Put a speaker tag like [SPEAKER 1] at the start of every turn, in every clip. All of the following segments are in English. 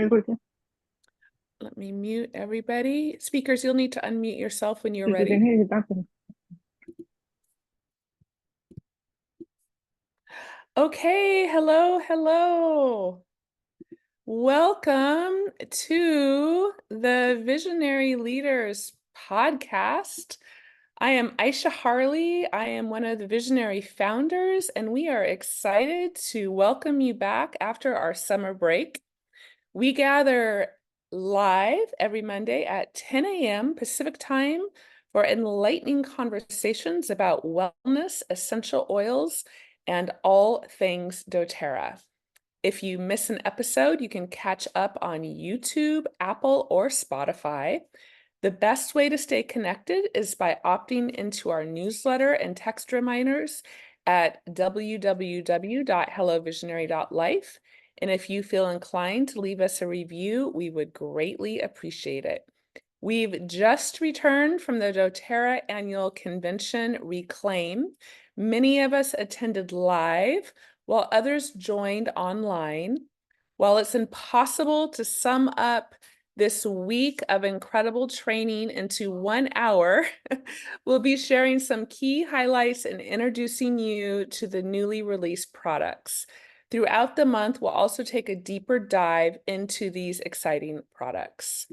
[SPEAKER 1] Escucha.
[SPEAKER 2] Let me mute everybody. Speakers, you'll need to unmute yourself when you're
[SPEAKER 1] Sí, sí,
[SPEAKER 2] ready.
[SPEAKER 1] tienes que quitarte.
[SPEAKER 2] Okay, hello, hello. Welcome to the Visionary Leaders podcast. I am Aisha Harley. I am one of the Visionary founders, and we are excited to welcome you back after our summer break. We gather live every Monday at 10 a.m. Pacific time for enlightening conversations about wellness, essential oils, and all things doTERRA. If you miss an episode, you can catch up on YouTube, Apple, or Spotify. The best way to stay connected is by opting into our newsletter and text reminders at www.hellovisionary.life. And if you feel inclined to leave us a review, we would greatly appreciate it. We've just returned from the doTERRA annual convention, Reclaim. Many of us attended live, while others joined online. While it's impossible to sum up this week of incredible training into 1 hour, we'll be sharing some key highlights and introducing you to the newly released products. Throughout the month, we'll also take a deeper dive into these exciting products.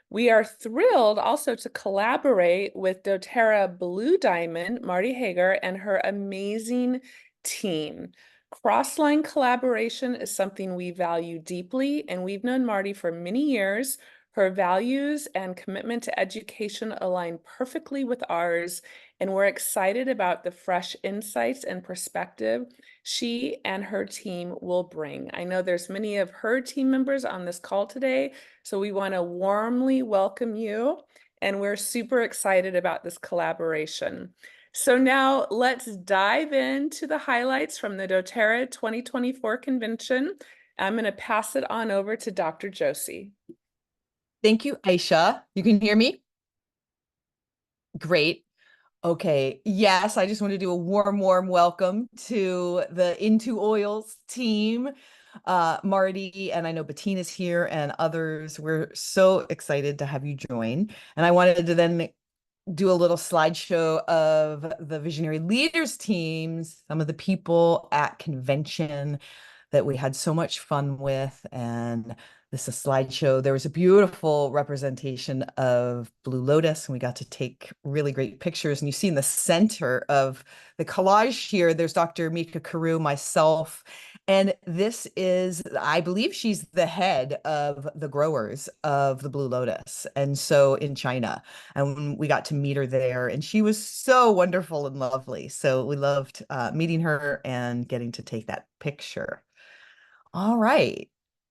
[SPEAKER 2] We are thrilled also to collaborate with doTERRA Blue Diamond, Marty Hager, and her amazing team. Cross-line collaboration is something we value deeply, and we've known Marty for many years. Her values and commitment to education align perfectly with ours, and we're excited about the fresh insights and perspective she and her team will bring. I know there's many of her team members on this call today, so we want to warmly welcome you, and we're super excited about this collaboration. So now let's dive into the highlights from the doTERRA 2024 convention. I'm going to pass it on over to Dr. Josie.
[SPEAKER 3] Thank you, Aisha. You can hear me? Great. Okay. Yes, I just want to do a warm welcome to the Into Oils team. Marty, and I know Bettina's here and others. We're so excited to have you join. And I wanted to then do a little slideshow of the Visionary Leaders teams, some of the people at convention that we had so much fun with. And this is a slideshow. There was a beautiful representation of Blue Lotus, and we got to take really great pictures. And you see in the center of the collage here, there's Dr. Mika Karu, myself, and this is, I believe she's the head of the growers of the Blue Lotus, and so in China. And we got to meet her there, and she was so wonderful and lovely. So we loved meeting her and getting to take that picture. All right,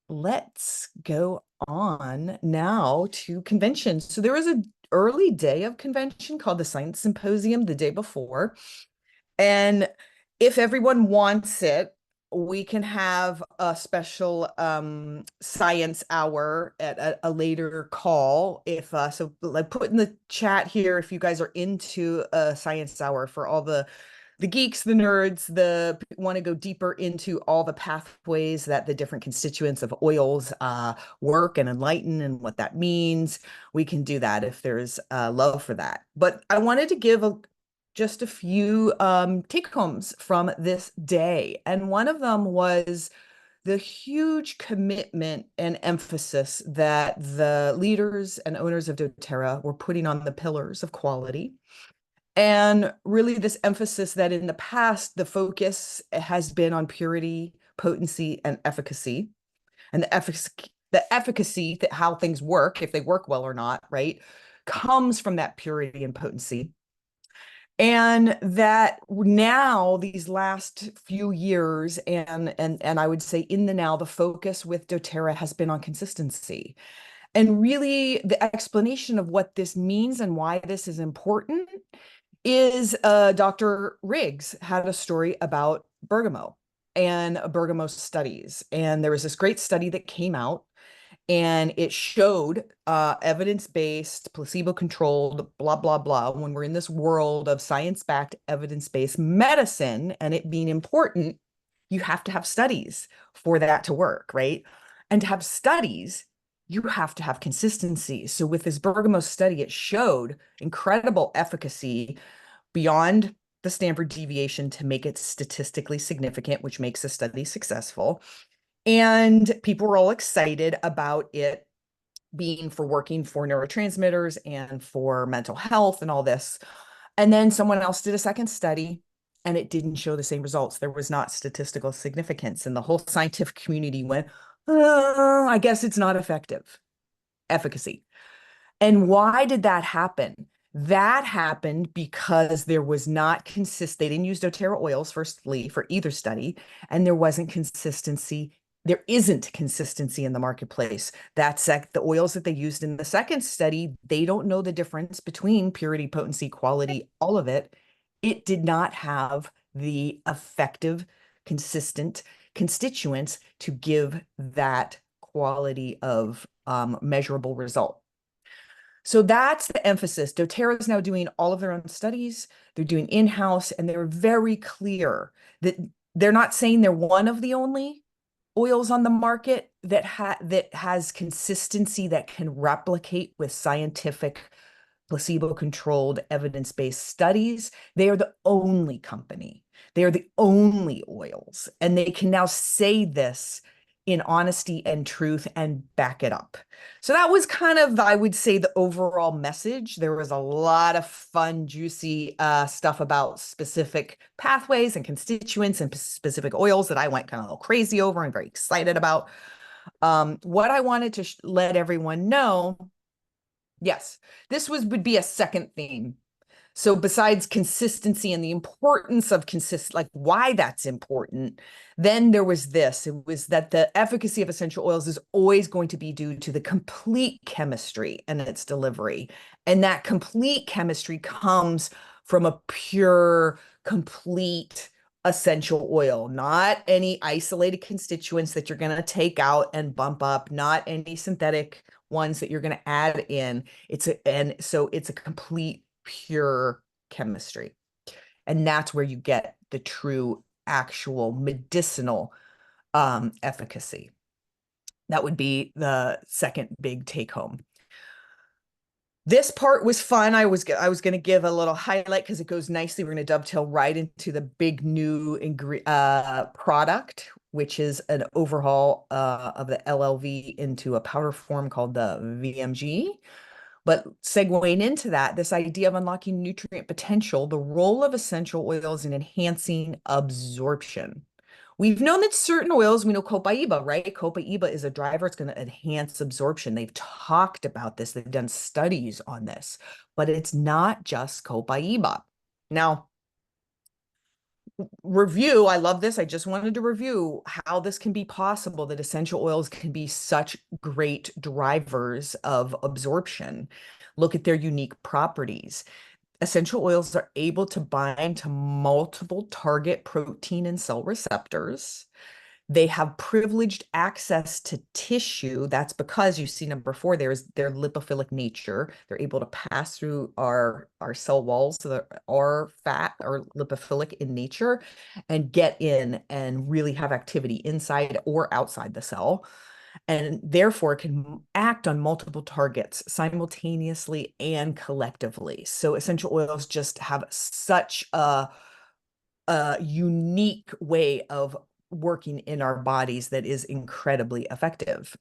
[SPEAKER 3] let's go on now to convention. So there was an early day of convention called the Science Symposium the day before. And if everyone wants it, we can have a special science hour at a later call. If so, like, put in the chat here if you guys are into a science hour for all the geeks, the nerds, the want to go deeper into all the pathways that the different constituents of oils work and enlighten and what that means. We can do that if there's love for that. But I wanted to give just a few take homes from this day. And one of them was the huge commitment and emphasis that the leaders and owners of doTERRA were putting on the pillars of quality. And really this emphasis that in the past, the focus has been on purity, potency, and efficacy. And the efficacy, that how things work, if they work well or not, right, comes from that purity and potency. And that now, these last few years, and I would say in the now, the focus with doTERRA has been on consistency. And really the explanation of what this means and why this is important is Dr. Riggs had a story about bergamot and bergamot studies. And there was this great study that came out, and it showed evidence-based, placebo-controlled, blah, blah, blah. When we're in this world of science-backed, evidence-based medicine and it being important, you have to have studies for that to work, right? And to have studies, you have to have consistency. So with this bergamot study, it showed incredible efficacy beyond the standard deviation to make it statistically significant, which makes a study successful. And people were all excited about it being for working for neurotransmitters and for mental health and all this. And then someone else did a second study and it didn't show the same results. There was not statistical significance. And the whole scientific community went, I guess it's not effective efficacy. And why did that happen? That happened because there was not consist. They didn't use doTERRA oils, firstly, for either study, and there wasn't consistency. There isn't consistency in the marketplace. The oils that they used in the second study, they don't know the difference between purity, potency, quality, all of it. It did not have the effective, consistent constituents to give that quality of measurable result. So that's the emphasis. doTERRA is now doing all of their own studies. They're doing in-house, and they're very clear that they're not saying they're one of the only oils on the market that has consistency that can replicate with scientific, placebo-controlled, evidence-based studies. They are the only company. They are the only oils, and they can now say this in honesty and truth and back it up. So that was kind of, I would say, the overall message. There was a lot of fun, juicy stuff about specific pathways and constituents and specific oils that I went kind of a little crazy over and very excited about. What I wanted to let everyone know, yes, this would be a second theme. So besides consistency and the importance of like why that's important, then there was this. It was that the efficacy of essential oils is always going to be due to the complete chemistry and its delivery. And that complete chemistry comes from a pure, complete essential oil, not any isolated constituents that you're going to take out and bump up, not any synthetic ones that you're going to add in. So it's a complete pure chemistry. And that's where you get the true actual medicinal efficacy. That would be the second big take home. This part was fun. I was going to give a little highlight because it goes nicely. We're going to dovetail right into the big new product, which is an overhaul of the LLV into a powder form called the VMG. But segueing into that, this idea of unlocking nutrient potential, the role of essential oils in enhancing absorption. We've known that certain oils, we know copaiba, right? Copaiba is a driver. It's going to enhance absorption. They've talked about this. They've done studies on this, but it's not just copaiba. Now, review, I love this. I just wanted to review how this can be possible, that essential oils can be such great drivers of absorption. Look at their unique properties. Essential oils are able to bind to multiple target protein and cell receptors. They have privileged access to tissue. That's because you see number 4, their lipophilic nature. They're able to pass through our cell walls, so that our fat are lipophilic in nature, and get in and really have activity inside or outside the cell. And therefore can act on multiple targets simultaneously and collectively. So essential oils just have such a unique way of working in our bodies that is incredibly effective.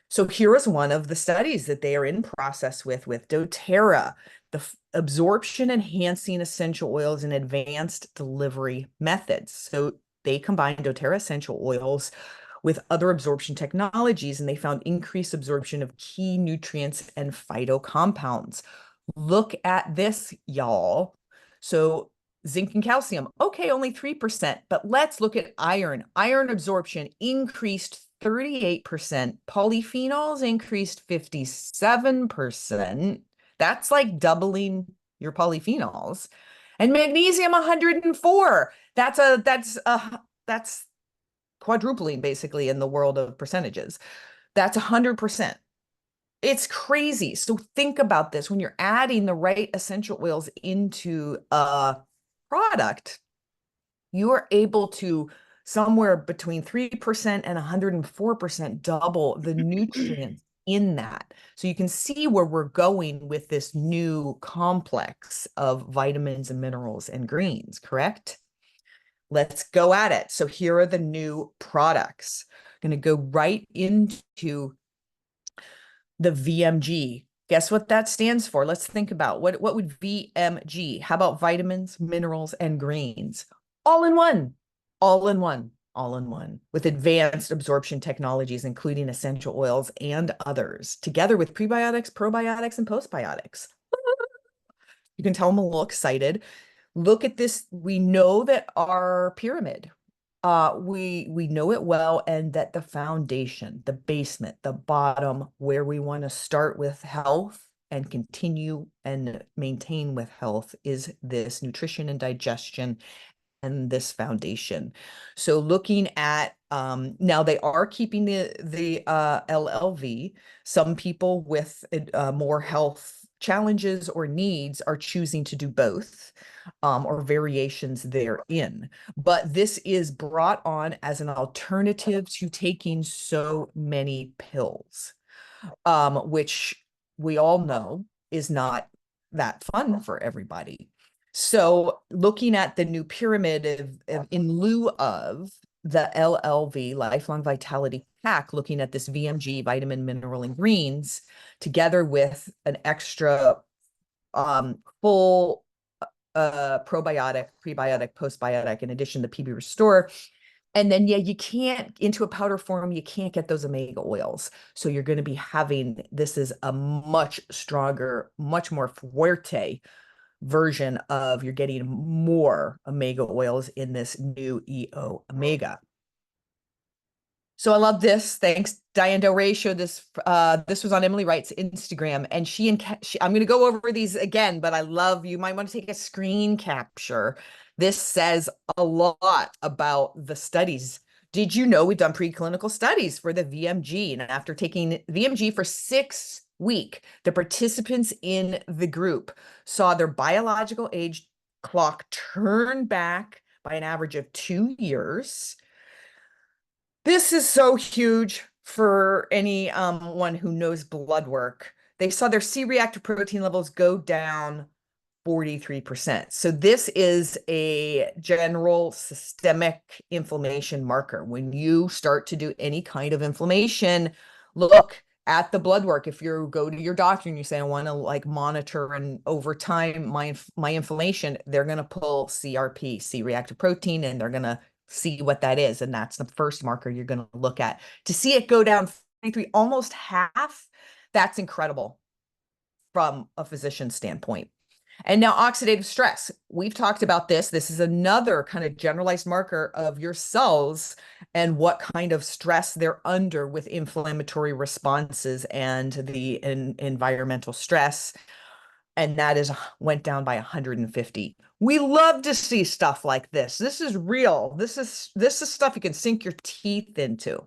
[SPEAKER 3] So here is one of the studies that they are in process with doTERRA, the absorption enhancing essential oils and advanced delivery methods. So they combine doTERRA essential oils with other absorption technologies, and they found increased absorption of key nutrients and phytocompounds. Look at this, y'all. So zinc and calcium, okay, only 3%, but let's look at iron. Iron absorption increased 38%. Polyphenols increased 57%. That's like doubling your polyphenols. And magnesium 104. That's quadrupling basically in the world of percentages. That's 100%. It's crazy. So think about this. When you're adding the right essential oils into a product, you are able to somewhere between 3% and 104% double the nutrients in that. So you can see where we're going with this new complex of vitamins and minerals and greens, correct? Let's go at it. So here are the new products. I'm going to go right into the VMG. Guess what that stands for? Let's think about what would VMG? How about vitamins, minerals, and greens? All in one, all in one, all in one, with advanced absorption technologies, including essential oils and others, together with prebiotics, probiotics, and postbiotics. You can tell I'm a little excited. Look at this. We know that our pyramid, we know it well, and that the foundation, the basement, the bottom, where we want to start with health and continue and maintain with health is this nutrition and digestion and this foundation. So looking at now they are keeping the LLV. Some people with more health challenges or needs are choosing to do both or variations therein. But this is brought on as an alternative to taking so many pills, which we all know is not that fun for everybody. So looking at the new pyramid in lieu of the LLV, Lifelong Vitality Pack, looking at this VMG, vitamin, mineral, and greens, together with an extra full probiotic, prebiotic, postbiotic, in addition to PB Restore. And then, yeah, you can't, into a powder form, you can't get those omega oils. So you're going to be having, this is a much stronger, much more fuerte version of, you're getting more omega oils in this new EO Omega. So I love this. Thanks. Diane Del Rey showed this. This was on Emily Wright's Instagram, and I'm going to go over these again, but I love, you might want to take a screen capture. This says a lot about the studies. Did you know we've done preclinical studies for the VMG? And after taking VMG for 6 weeks, the participants in the group saw their biological age clock turn back by an average of 2 years. This is so huge for anyone who knows blood work. They saw their C-reactive protein levels go down 43%. So this is a general systemic inflammation marker. When you start to do any kind of inflammation, look at the blood work. If you go to your doctor and you say, I want to like monitor and over time my inflammation, they're going to pull CRP, C-reactive protein, and they're going to see what that is. And that's the first marker you're going to look at. To see it go down 43, almost half, that's incredible from a physician's standpoint. And now oxidative stress. We've talked about this. This is another kind of generalized marker of your cells and what kind of stress they're under with inflammatory responses and the environmental stress. And that went down by 150. We love to see stuff like this. This is real. This is stuff you can sink your teeth into.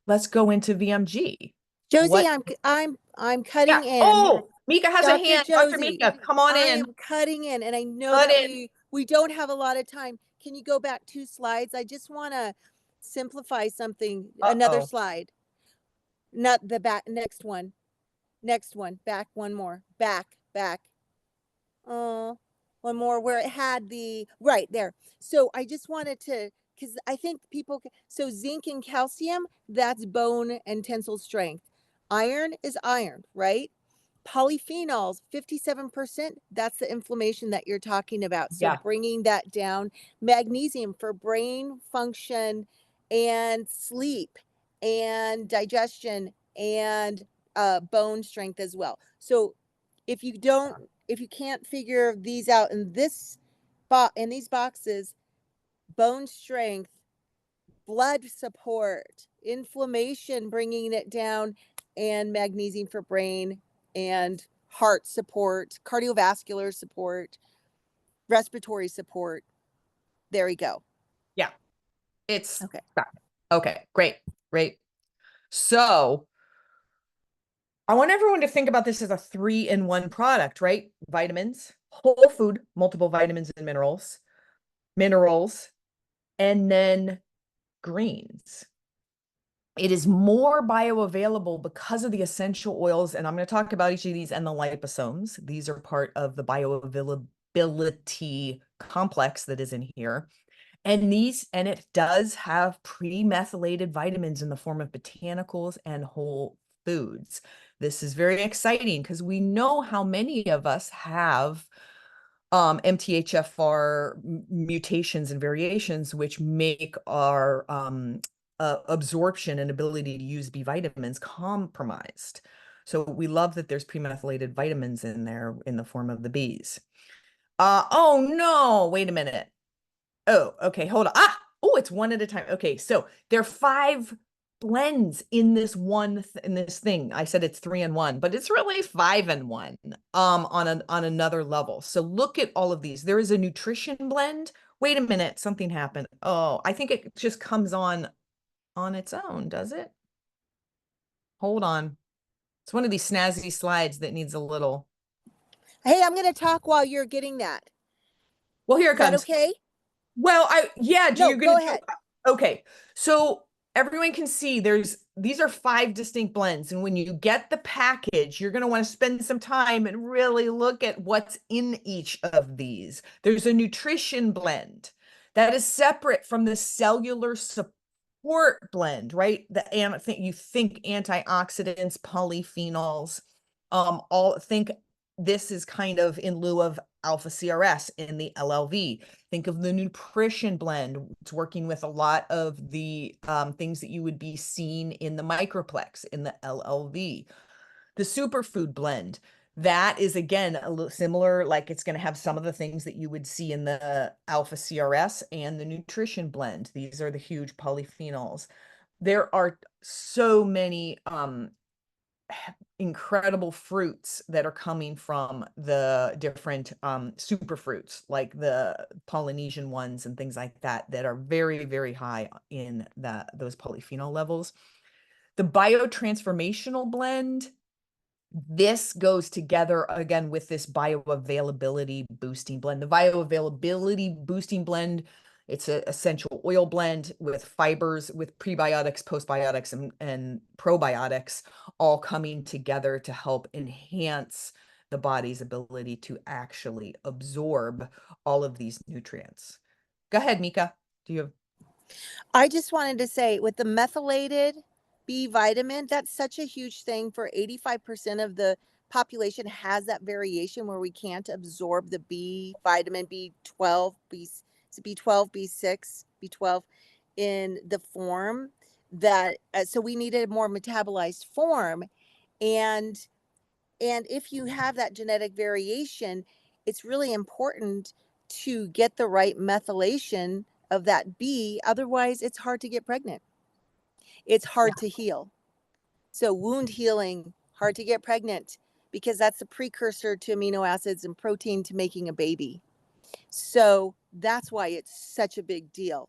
[SPEAKER 3] Let's go into VMG.
[SPEAKER 1] Josie, I'm cutting in.
[SPEAKER 3] Oh, Mika has a hand.
[SPEAKER 1] Josie,
[SPEAKER 3] Dr. Mika, come on in.
[SPEAKER 1] I am cutting in, and I know that we don't have a lot of time. Can you go back 2 slides? I just want to simplify something. Another slide. Not the back. Next one. Next one. Back one more. Back. One more where it had the right there. So I just wanted to, because I think people, so zinc and calcium, that's bone and tensile strength. Iron is iron, right? Polyphenols, 57%, that's the inflammation that you're talking about. So bringing that down. Magnesium for brain function and sleep and digestion and bone strength as well. So if you can't figure these out in these boxes, bone strength, blood support, inflammation, bringing it down, and magnesium for brain and heart support, cardiovascular support, respiratory support. There we go.
[SPEAKER 3] Yeah. It's
[SPEAKER 1] okay.
[SPEAKER 3] Okay, great. So I want everyone to think about this as a 3-in-1 product, right? Vitamins, whole food, multiple vitamins and minerals, and then greens. It is more bioavailable because of the essential oils, and I'm going to talk about each of these and the liposomes. These are part of the bioavailability complex that is in here. And it does have pre-methylated vitamins in the form of botanicals and whole foods. This is very exciting because we know how many of us have MTHFR mutations and variations, which make our absorption and ability to use B vitamins compromised. So we love that there's pre-methylated vitamins in there in the form of the Bs. Oh no, wait a minute. Oh, okay, hold on. Oh, it's one at a time. Okay, so there are 5 blends in this in this thing. I said it's 3 in 1, but it's really 5 in 1 on another level. So look at all of these. There is a nutrition blend. Wait a minute, something happened. Oh, I think it just comes on its own, does it? Hold on. It's one of these snazzy slides that needs a little.
[SPEAKER 1] Hey, I'm going to talk while you're getting that.
[SPEAKER 3] Well, here it
[SPEAKER 1] Is that
[SPEAKER 3] comes.
[SPEAKER 1] okay?
[SPEAKER 3] Well,
[SPEAKER 1] No,
[SPEAKER 3] you're
[SPEAKER 1] go
[SPEAKER 3] gonna
[SPEAKER 1] ahead.
[SPEAKER 3] okay. So everyone can see these are 5 distinct blends. And when you get the package, you're gonna want to spend some time and really look at what's in each of these. There's a nutrition blend that is separate from the cellular support blend, right? You think antioxidants, polyphenols, this is kind of in lieu of alpha CRS in the LLV. Think of the nutrition blend. It's working with a lot of the things that you would be seeing in the microplex in the LLV. The superfood blend, that is again a little similar, like it's going to have some of the things that you would see in the alpha CRS and the nutrition blend. These are the huge polyphenols. There are so many incredible fruits that are coming from the different super fruits, like the Polynesian ones and things like that are very, very high in those polyphenol levels. The biotransformational blend, this goes together again with this bioavailability boosting blend. The bioavailability boosting blend, it's an essential oil blend with fibers, with prebiotics, postbiotics, and probiotics all coming together to help enhance the body's ability to actually absorb all of these nutrients. Go ahead, Mika. Do you have?
[SPEAKER 1] I just wanted to say with the methylated B vitamin, that's such a huge thing for 85% of the population has that variation where we can't absorb the B vitamin B12, B12, B6, B12 in the form that so we needed a more metabolized form and if you have that genetic variation, it's really important to get the right methylation of that B. Otherwise, it's hard to get pregnant. It's hard to heal. So, wound healing, hard to get pregnant because that's the precursor to amino acids and protein to making a baby. So, that's why it's such a big deal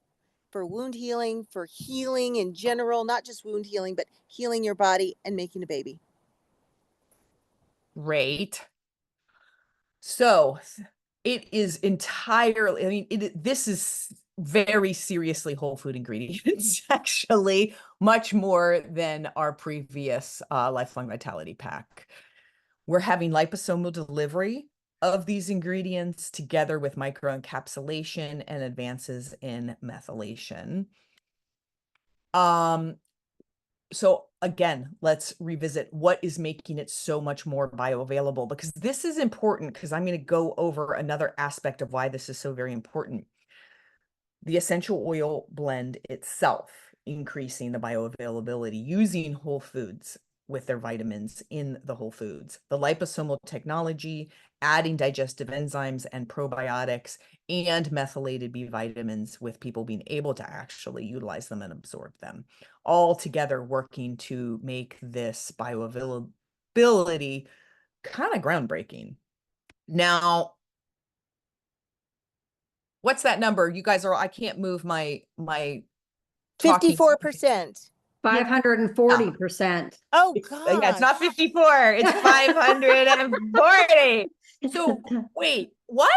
[SPEAKER 1] for wound healing, for healing in general, not just wound healing, but healing your body and making a baby.
[SPEAKER 3] Great. So it is entirely, I mean, this is very seriously whole food ingredients, actually, much more than our previous Lifelong Vitality pack. We're having liposomal delivery of these ingredients together with microencapsulation and advances in methylation. So again, let's revisit what is making it so much more bioavailable, because this is important, because I'm going to go over another aspect of why this is so very important. The essential oil blend itself, increasing the bioavailability using whole foods with their vitamins in the whole foods. The liposomal technology, adding digestive enzymes and probiotics and methylated B vitamins with people being able to actually utilize them and absorb them, all together working to make this bioavailability kind of groundbreaking. Now, what's that number? You guys are, I can't move my
[SPEAKER 1] 54%.
[SPEAKER 4] 540%.
[SPEAKER 1] Oh,
[SPEAKER 3] Yeah, it's not
[SPEAKER 1] gosh.
[SPEAKER 3] 54, it's 540. So wait, what?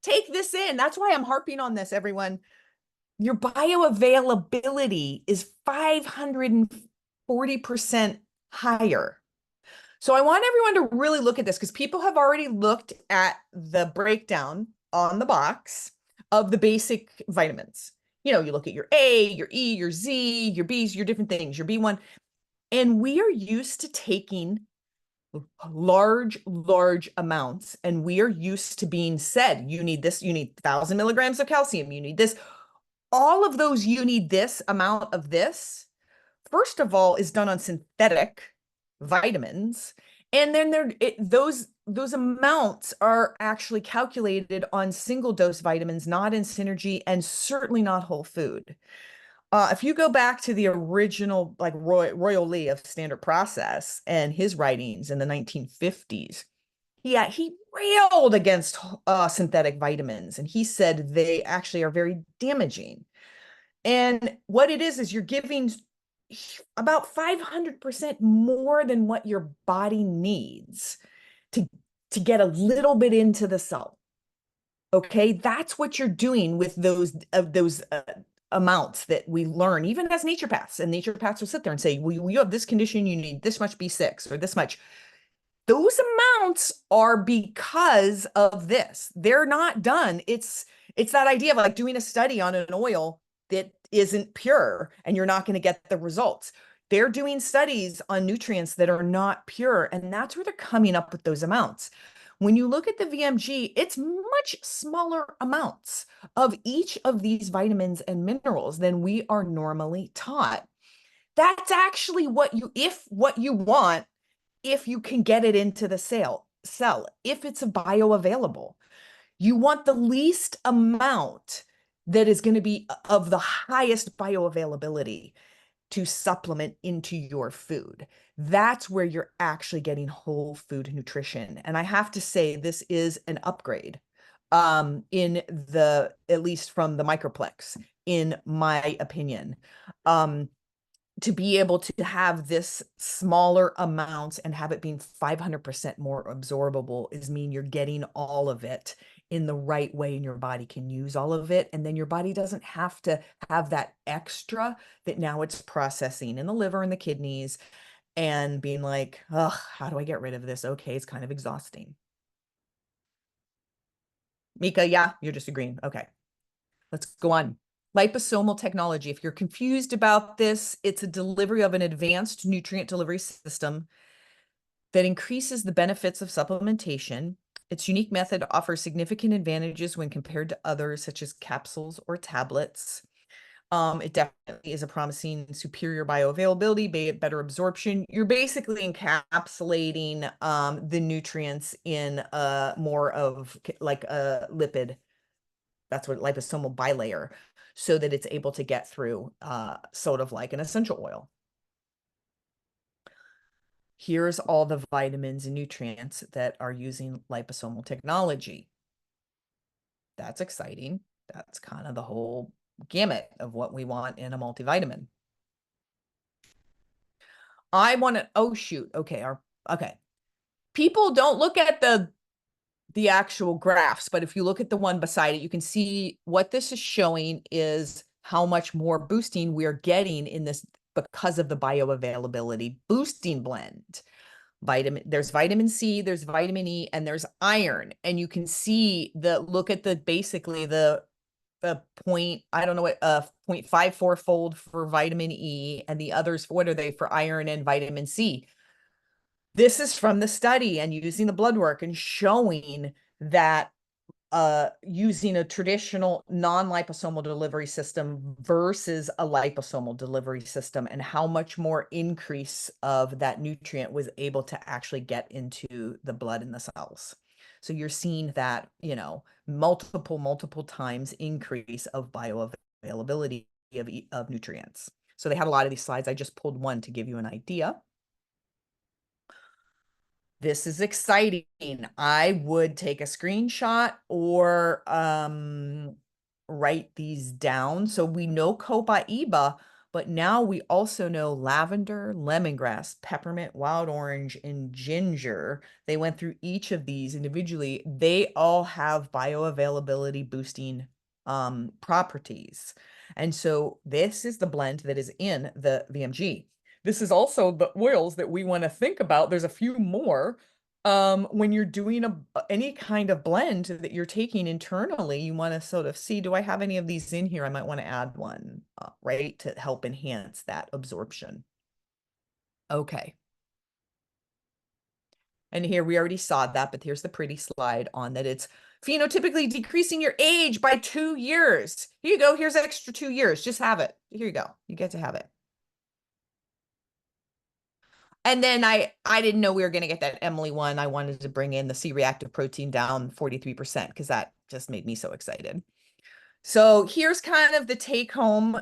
[SPEAKER 3] Take this in. That's why I'm harping on this, everyone. your bioavailability is 540% higher. So I want everyone to really look at this because people have already looked at the breakdown on the box of the basic vitamins. You know, you look at your A, your E, your Z, your B's, your different things, your B1, and we are used to taking large amounts, and we are used to being said, you need this, you need 1,000 milligrams of calcium, you need this. All of those, you need this amount of this, first of all, is done on synthetic vitamins. And then those amounts are actually calculated on single dose vitamins, not in synergy, and certainly not whole food. If you go back to the original, like Royal Lee of Standard Process and his writings in the 1950s, he railed against synthetic vitamins, and he said they actually are very damaging. And what it is you're giving about 500% more than what your body needs to get a little bit into the cell. Okay, that's what you're doing with those amounts that we learn, even as naturopaths. And naturopaths will sit there and say, well, you have this condition, you need this much B6 or this much. Those amounts are because of this. They're not done. It's that idea of like doing a study on an oil that isn't pure and you're not going to get the results. They're doing studies on nutrients that are not pure, and that's where they're coming up with those amounts. When you look at the VMG, it's much smaller amounts of each of these vitamins and minerals than we are normally taught. That's actually what you want, if you can get it into the cell, if it's bioavailable. You want the least amount that is going to be of the highest bioavailability to supplement into your food. That's where you're actually getting whole food nutrition. And I have to say, this is an upgrade in at least from the microplex, in my opinion. To be able to have this smaller amounts and have it being 500% more absorbable is mean you're getting all of it in the right way, and your body can use all of it. And then your body doesn't have to have that extra that now it's processing in the liver and the kidneys and being like, ugh, how do I get rid of this? Okay, it's kind of exhausting. Mika, yeah, you're just agreeing. Okay, let's go on. Liposomal technology. If you're confused about this, it's a delivery of an advanced nutrient delivery system that increases the benefits of supplementation. Its unique method offers significant advantages when compared to others, such as capsules or tablets. It definitely is a promising superior bioavailability, better absorption. You're basically encapsulating the nutrients in more of like a lipid. That's what liposomal bilayer, so that it's able to get through sort of like an essential oil. Here's all the vitamins and nutrients that are using liposomal technology. That's exciting. That's kind of the whole gamut of what we want in a multivitamin. I want to, oh shoot, okay, okay. People don't look at the actual graphs, but if you look at the one beside it, you can see what this is showing is how much more boosting we're getting in this because of the bioavailability boosting blend. There's vitamin C, there's vitamin E, and there's iron. And you can see look at basically the point, I don't know what, 0.54 fold for vitamin E, and the others, what are they for iron and vitamin C? This is from the study and using the blood work and showing that using a traditional non-liposomal delivery system versus a liposomal delivery system, and how much more increase of that nutrient was able to actually get into the blood in the cells. So you're seeing that, you know, multiple times increase of bioavailability of nutrients. So they had a lot of these slides. I just pulled one to give you an idea. This is exciting. I would take a screenshot or write these down. So we know copaiba, but now we also know lavender, lemongrass, peppermint, wild orange, and ginger. They went through each of these individually. They all have bioavailability boosting properties. And so this is the blend that is in the VMG. This is also the oils that we want to think about. There's a few more. When you're doing any kind of blend that you're taking internally, you want to sort of see, do I have any of these in here? I might want to add one, right, to help enhance that absorption. Okay. And here we already saw that, but here's the pretty slide on that. It's phenotypically decreasing your age by 2 years. Here you go. Here's an extra 2 years. Just have it. Here you go. You get to have it. And then I didn't know we were going to get that Emily one. I wanted to bring in the C-reactive protein down 43% because that just made me so excited. So here's kind of the take home.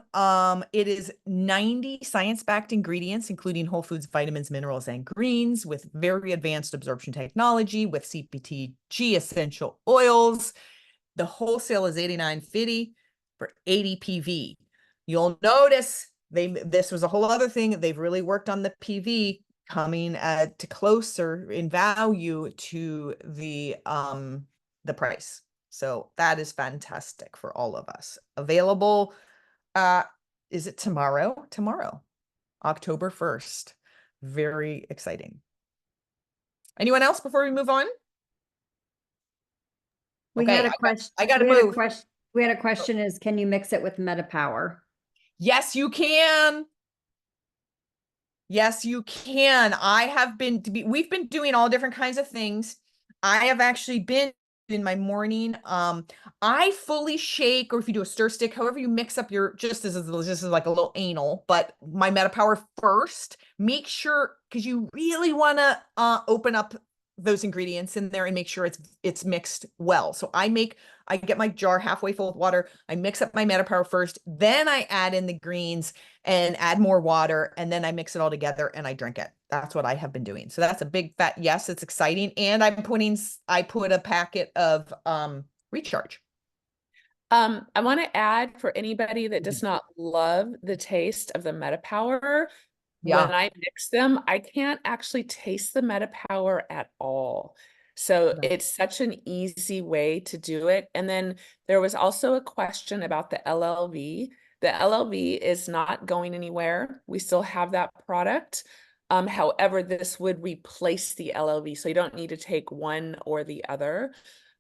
[SPEAKER 3] It is 90 science-backed ingredients, including whole foods, vitamins, minerals, and greens with very advanced absorption technology with CPTG essential oils. The wholesale is $89.50 for 80 PV. You'll notice this was a whole other thing. They've really worked on the PV coming to closer in value to the price. So that is fantastic for all of us. Available, is it tomorrow? Tomorrow, October 1st. Very exciting. Anyone else before we move on?
[SPEAKER 4] We
[SPEAKER 3] Okay,
[SPEAKER 4] had a question.
[SPEAKER 3] I gotta move.
[SPEAKER 4] We had a question is, can you mix it with MetaPower?
[SPEAKER 3] Yes, you can. Yes, you can. We've been doing all different kinds of things. I have actually been in my morning. I fully shake, or if you do a stir stick, however you mix up your, just as like a little anal, but my MetaPower first, make sure, because you really want to open up those ingredients in there and make sure it's mixed well. So I get my jar halfway full of water. I mix up my MetaPower first, then I add in the greens and add more water, and then I mix it all together and I drink it. That's what I have been doing. So that's a big fat yes, it's exciting. And I put a packet of Recharge.
[SPEAKER 2] I want to add, for anybody that does not love the taste of the MetaPower, when I mix them, I can't actually taste the MetaPower at all. So it's such an easy way to do it. And then there was also a question about the LLV. The LLV is not going anywhere. We still have that product. However, this would replace the LLV. So you don't need to take one or the other,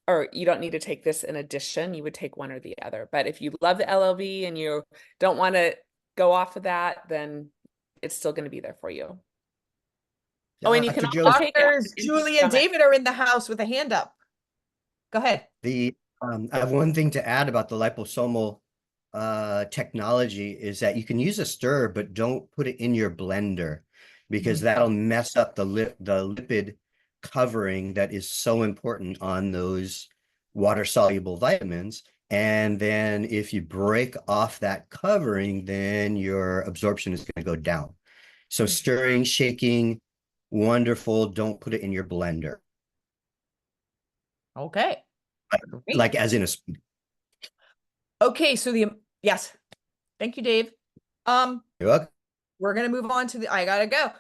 [SPEAKER 2] or you don't need to take this in addition. You would take one or the other. But if you love the LLV and you don't want to go off of that, then it's still going to be there for you. Oh, and you can also take
[SPEAKER 3] Doctors Julie and David are in the house with a hand up. Go ahead.
[SPEAKER 5] I have one thing to add about the liposomal technology is that you can use a stirrer, but don't put it in your blender, because that'll mess up the lipid covering that is so important on those water-soluble vitamins. And then if you break off that covering, then your absorption is going to go down. So stirring, shaking, wonderful. Don't put it in your blender.
[SPEAKER 3] Okay.
[SPEAKER 5] Like as in a.
[SPEAKER 3] Okay, so yes. Thank you, Dave.
[SPEAKER 5] You're welcome.
[SPEAKER 3] We're gonna move on to I gotta go.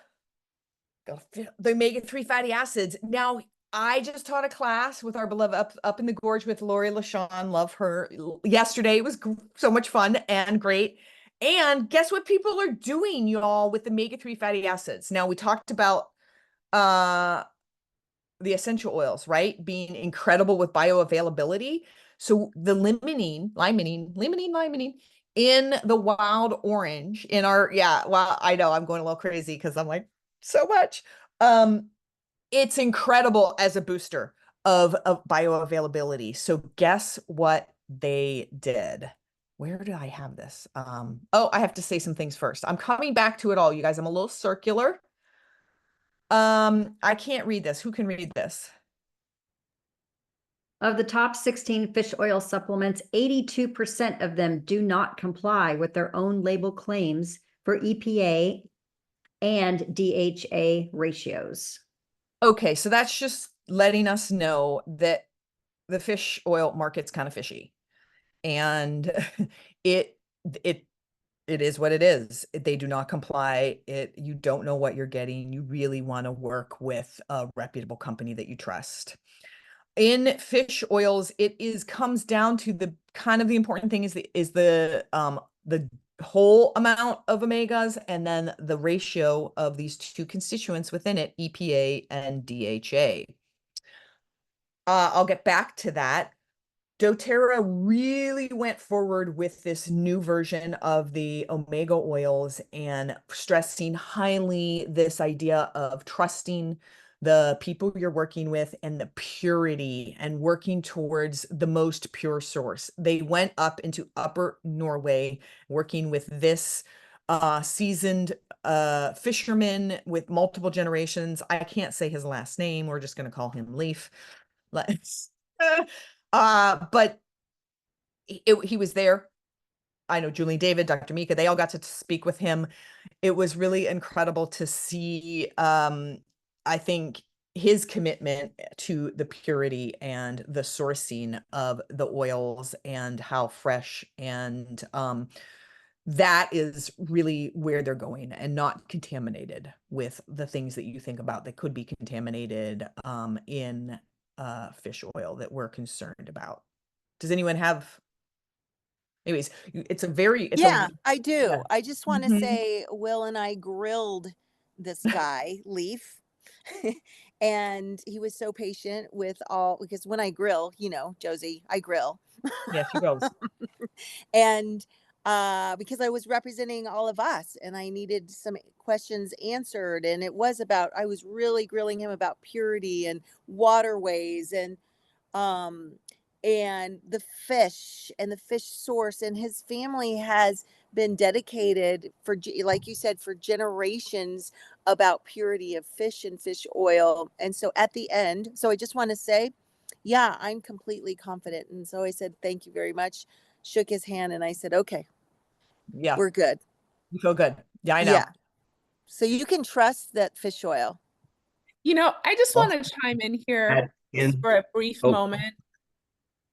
[SPEAKER 3] The omega-3 fatty acids. Now, I just taught a class with our beloved up in the gorge with Lori LaShawn. Love her. Yesterday, it was so much fun and great. And guess what people are doing, y'all, with the omega-3 fatty acids? Now, we talked about the essential oils, right? Being incredible with bioavailability. So the limonene in the wild orange in our, well, I know I'm going a little crazy because I'm like, so much. It's incredible as a booster of bioavailability. So guess what they did? Where did I have this? Oh, I have to say some things first. I'm coming back to it all, you guys. I'm a little circular. I can't read this. Who can read this?
[SPEAKER 4] Of the top 16 fish oil supplements, 82% of them do not comply with their own label claims for EPA and DHA ratios. Okay, so that's just letting us know that the fish oil market's kind of fishy. And it is what it is. They do not comply. You don't know what you're getting. You really want to work with a reputable company that you trust. In fish oils, comes down to the kind of the important thing is the
[SPEAKER 3] the whole amount of omegas and then the ratio of these two constituents within it, EPA and DHA. I'll get back to that. doTERRA really went forward with this new version of the omega oils and stressing highly this idea of trusting the people you're working with and the purity and working towards the most pure source. They went up into Upper Norway, working with this seasoned fisherman with multiple generations. I can't say his last name. We're just going to call him Leaf. Let's but he was there. I know Julie David, Dr. Mika, they all got to speak with him. It was really incredible to see, I think, his commitment to the purity and the sourcing of the oils and how fresh, and that is really where they're going, and not contaminated with the things that you think about that could be contaminated in fish oil that we're concerned about. Does anyone have? Anyways, it's a very,
[SPEAKER 1] Yeah, I do.
[SPEAKER 3] yeah.
[SPEAKER 1] I just want to
[SPEAKER 3] Mhm.
[SPEAKER 1] say Will and I grilled this guy, Leaf. And he was so patient with all, because when I grill, you know, Josie, I grill.
[SPEAKER 3] Yeah, she goes.
[SPEAKER 1] And because I was representing all of us and I needed some questions answered, and it was about, I was really grilling him about purity and waterways um and the fish and the fish source, and his family has been dedicated for, like you said, for generations about purity of fish and fish oil. And so at the end, so I just want to say, yeah, I'm completely confident. And so I said, thank you very much, shook his hand, and I said, okay,
[SPEAKER 3] Yeah,
[SPEAKER 1] we're good.
[SPEAKER 3] you feel good. Yeah, I know.
[SPEAKER 1] Yeah, so you can trust that fish oil.
[SPEAKER 2] You know, I just
[SPEAKER 5] Well,
[SPEAKER 2] want to chime in here
[SPEAKER 5] add
[SPEAKER 2] just
[SPEAKER 5] in.
[SPEAKER 2] for a brief
[SPEAKER 5] Oh,
[SPEAKER 2] moment,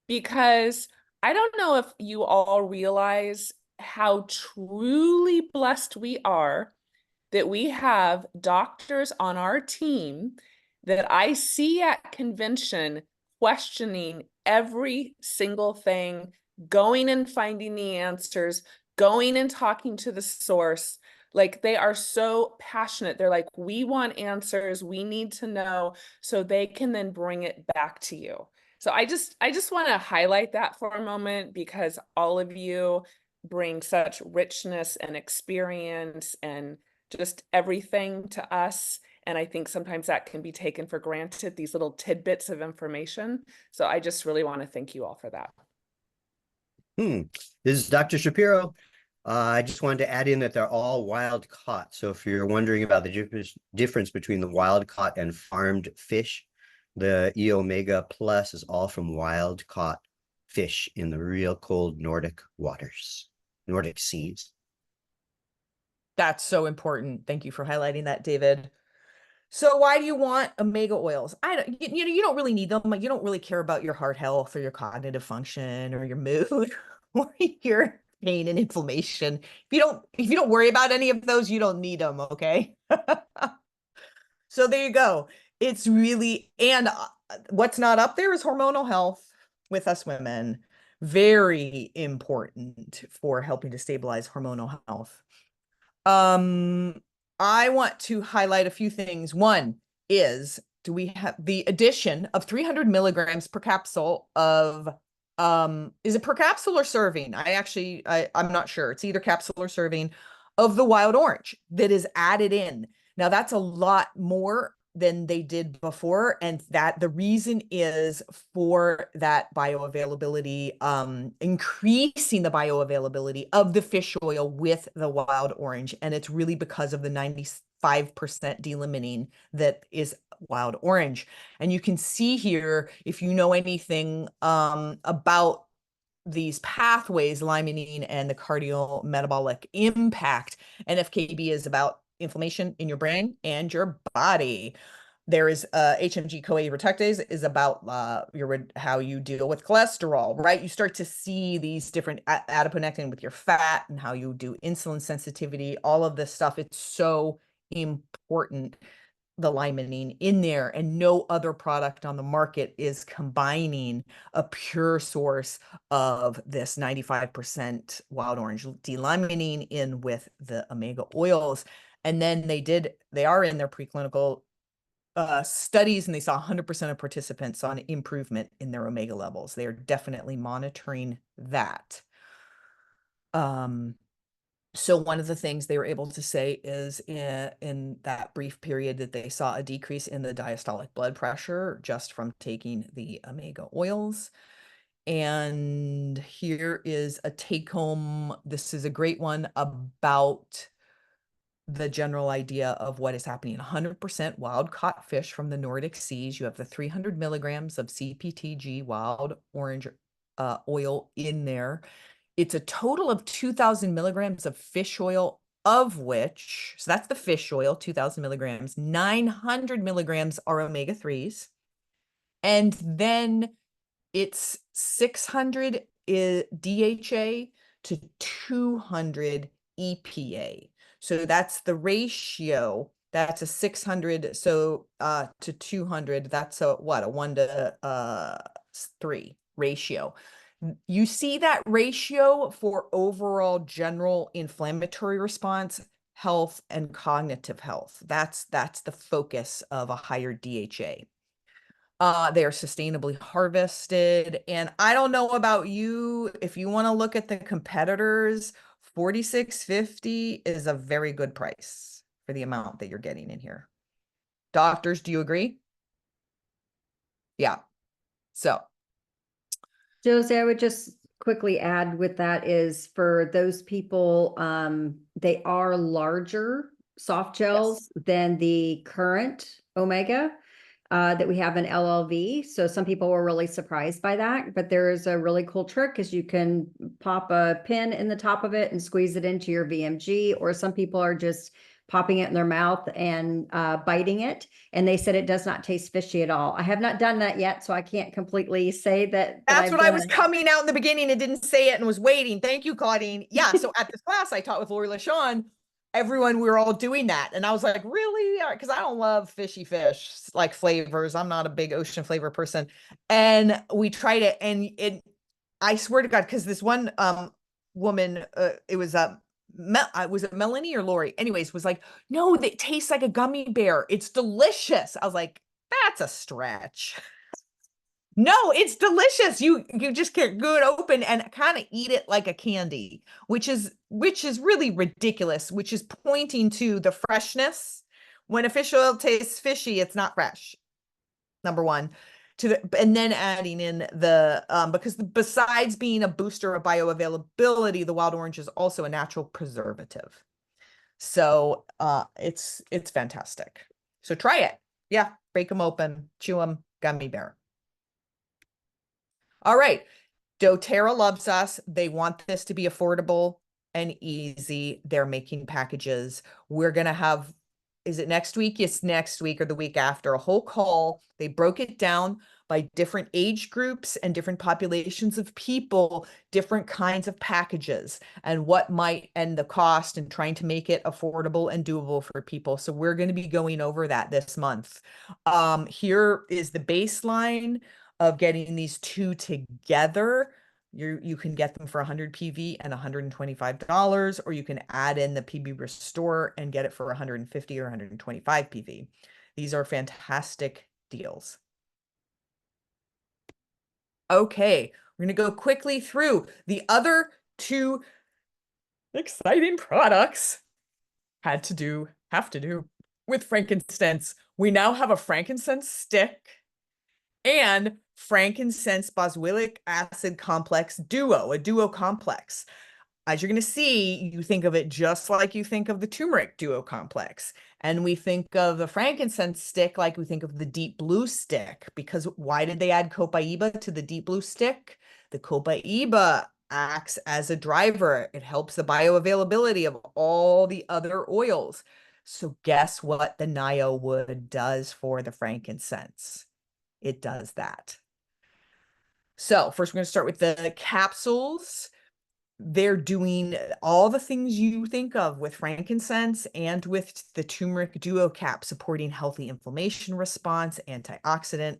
[SPEAKER 2] because I don't know if you all realize how truly blessed we are that we have doctors on our team that I see at convention questioning every single thing, going and finding the answers, going and talking to the source. Like, they are so passionate. They're like, we want answers, we need to know, so they can then bring it back to you. So I just want to highlight that for a moment, because all of you bring such richness and experience and just everything to us. And I think sometimes that can be taken for granted, these little tidbits of information. So I just really want to thank you all for that.
[SPEAKER 5] This is Dr. Shapiro. I just wanted to add in that they're all wild caught. So if you're wondering about the difference between the wild caught and farmed fish, the E Omega Plus is all from wild caught fish in the real cold Nordic waters, Nordic seas.
[SPEAKER 3] That's so important. Thank you for highlighting that, David. So why do you want omega oils? You don't really need them. You don't really care about your heart health or your cognitive function or your mood or your pain and inflammation. If you don't worry about any of those, you don't need them, okay? So there you go. It's really, and what's not up there is hormonal health with us women. Very important for helping to stabilize hormonal health. I want to highlight a few things. One is, do we have the addition of 300 milligrams per capsule of, is it per capsule or serving? I'm not sure. It's either capsule or serving of the wild orange that is added in. Now that's a lot more than they did before, and that the reason is for that bioavailability, increasing the bioavailability of the fish oil with the wild orange. And it's really because of the 95% delimiting that is wild orange. And you can see here, if you know anything about these pathways, limonene and the cardiometabolic impact, NFKB is about inflammation in your brain and your body. There is HMG-CoA reductase is about how you deal with cholesterol, right? You start to see these different adiponectin with your fat and how you do insulin sensitivity, all of this stuff. It's so important the limonene in there, and no other product on the market is combining a pure source of this 95% wild orange D-limonene in with the omega oils. And then they are in their preclinical studies, and they saw 100% of participants on improvement in their omega levels. They are definitely monitoring that. So one of the things they were able to say is in that brief period that they saw a decrease in the diastolic blood pressure just from taking the omega oils. And here is a take home. This is a great one about the general idea of what is happening. 100% wild caught fish from the Nordic seas. You have the 300 milligrams of CPTG wild orange oil in there. It's a total of 2,000 milligrams of fish oil, of which, so that's the fish oil, 2,000 milligrams, 900 milligrams are omega-3s. And then it's 600 DHA to 200 EPA. So that's the ratio. That's a 600, so to 200, that's a what, a 1:3 ratio. You see that ratio for overall general inflammatory response, health, and cognitive health. That's the focus of a higher DHA. They are sustainably harvested. And I don't know about you, if you want to look at the competitors, $46.50 is a very good price for the amount that you're getting in here. Doctors, do you agree? Yeah. So
[SPEAKER 4] Josie, I would just quickly add with that is for those people, they are larger soft gels than the current omega that we have in LLV. So some people were really surprised by that, but there is a really cool trick because you can pop a pin in the top of it and squeeze it into your VMG, or some people are just popping it in their mouth and biting it. And they said it does not taste fishy at all. I have not done that yet, so I can't completely say that.
[SPEAKER 3] That's what I was coming out in the beginning and didn't say it and was waiting. Thank you, Claudine. Yeah, so at this class I taught with Lori LaShawn, we were all doing that. And I was like, really? Because I don't love fishy fish, like flavors. I'm not a big ocean flavor person. And we tried it, and I swear to God, because this one woman, it was it Melanie or Lori? Anyways, was like, no, it tastes like a gummy bear. It's delicious. I was like, that's a stretch. No, it's delicious. You just get good open and kind of eat it like a candy, which is really ridiculous, which is pointing to the freshness. When a fish oil tastes fishy, it's not fresh. Number one. And then adding in the because besides being a booster of bioavailability, the wild orange is also a natural preservative. So it's fantastic. So try it. Yeah, break them open, chew them, gummy bear. All right. doTERRA loves us. They want this to be affordable and easy. They're making packages. We're going to have, is it next week? Yes, next week or the week after, a whole call. They broke it down by different age groups and different populations of people, different kinds of packages, and what might end the cost, and trying to make it affordable and doable for people. So we're going to be going over that this month. Here is the baseline of getting these two together. You can get them for 100 PV and $125, or you can add in the PB Restore and get it for 150 or 125 PV. These are fantastic deals. Okay, we're going to go quickly through the other two exciting products have to do with frankincense. We now have a frankincense stick and frankincense boswellic acid complex duo, a duo complex. As you're going to see, you think of it just like you think of the turmeric duo complex. And we think of the frankincense stick like we think of the deep blue stick. Because why did they add copaiba to the deep blue stick? The copaiba acts as a driver. It helps the bioavailability of all the other oils. So guess what the Naio Wood does for the frankincense? It does that. So first we're going to start with the capsules. they're doing all the things you think of with frankincense and with the turmeric duo cap, supporting healthy inflammation response, antioxidant,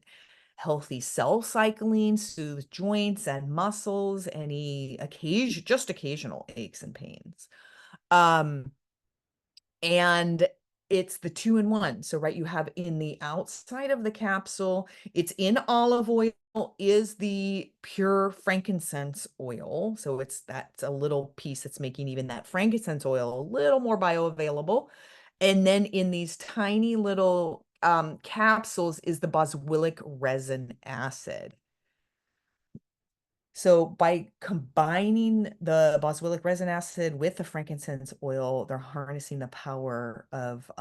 [SPEAKER 3] healthy cell cycling, soothe joints and muscles, any occasional aches and pains. And it's the 2-in-1. So, right, you have in the outside of the capsule, it's in olive oil, is the pure frankincense oil. So that's a little piece that's making even that frankincense oil a little more bioavailable. And then in these tiny little capsules is the boswellic resin acid. So by combining the boswellic resin acid with the frankincense oil, they're harnessing the power of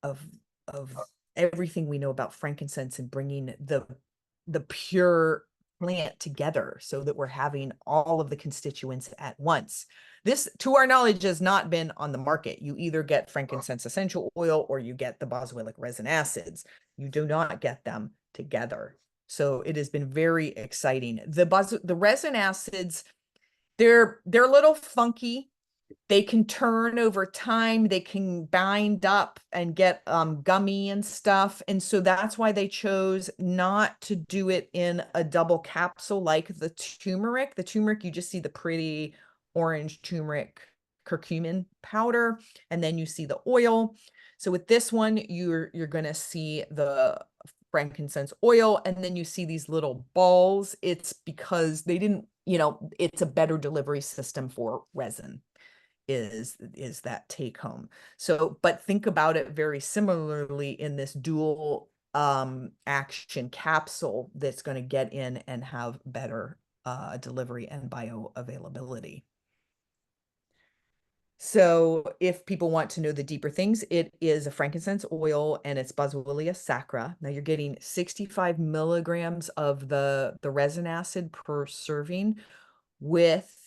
[SPEAKER 3] of everything we know about frankincense and bringing the pure plant together so that we're having all of the constituents at once. This, to our knowledge, has not been on the market. You either get frankincense essential oil or you get the boswellic resin acids. You do not get them together. So it has been very exciting. The resin acids, they're a little funky. They can turn over time. They can bind up and get gummy and stuff. And so that's why they chose not to do it in a double capsule like the turmeric. The turmeric, you just see the pretty orange turmeric curcumin powder, and then you see the oil. So with this one, you're going to see the frankincense oil, and then you see these little balls. It's because they didn't, it's a better delivery system for resin is that take home. So, but think about it very similarly in this dual action capsule that's going to get in and have better delivery and bioavailability. So if people want to know the deeper things, it is a frankincense oil and it's Boswellia sacra. Now you're getting 65 milligrams of the resin acid per serving with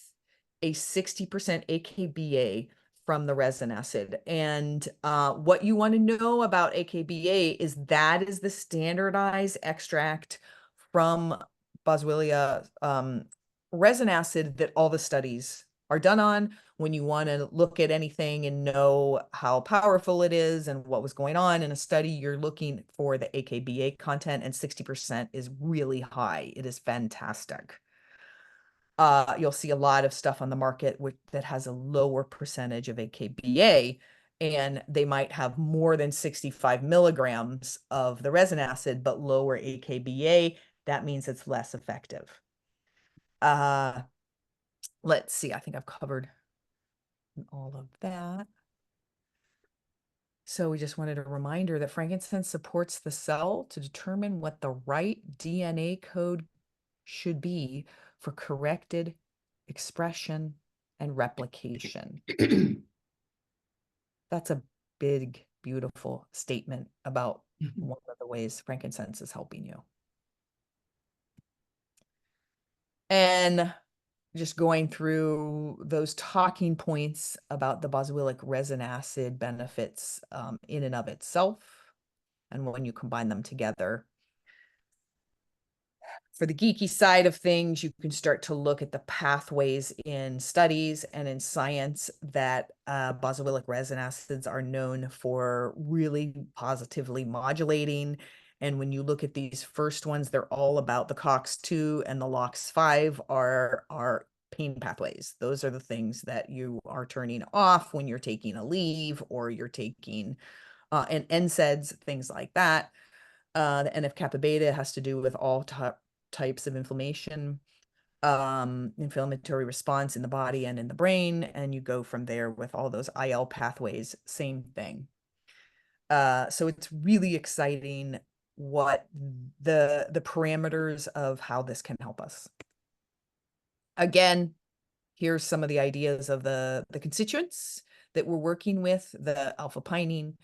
[SPEAKER 3] a 60% AKBA from the resin acid. And what you want to know about AKBA is that is the standardized extract from Boswellia resin acid that all the studies are done on. When you want to look at anything and know how powerful it is and what was going on in a study, you're looking for the AKBA content, and 60% is really high. It is fantastic. You'll see a lot of stuff on the market that has a lower percentage of AKBA, and they might have more than 65 milligrams of the resin acid, but lower AKBA. That means it's less effective. Let's see, I think I've covered all of that. So we just wanted a reminder that frankincense supports the cell to determine what the right DNA code should be for corrected expression and replication. That's a big, beautiful statement about one of the ways frankincense is helping you. And just going through those talking points about the boswellic resin acid benefits in and of itself, and when you combine them together. For the geeky side of things, you can start to look at the pathways in studies and in science that boswellic resin acids are known for really positively modulating. And when you look at these first ones, they're all about the COX-2 and the LOX5 are pain pathways. Those are the things that you are turning off when you're taking a leave or you're taking and NSAIDs, things like that. The NF-kappa beta has to do with all types of inflammation, inflammatory response in the body and in the brain, and you go from there with all those IL pathways, same thing. So it's really exciting what the parameters of how this can help us. Again, here's some of the ideas of the constituents that we're working with: the alpha-pinene,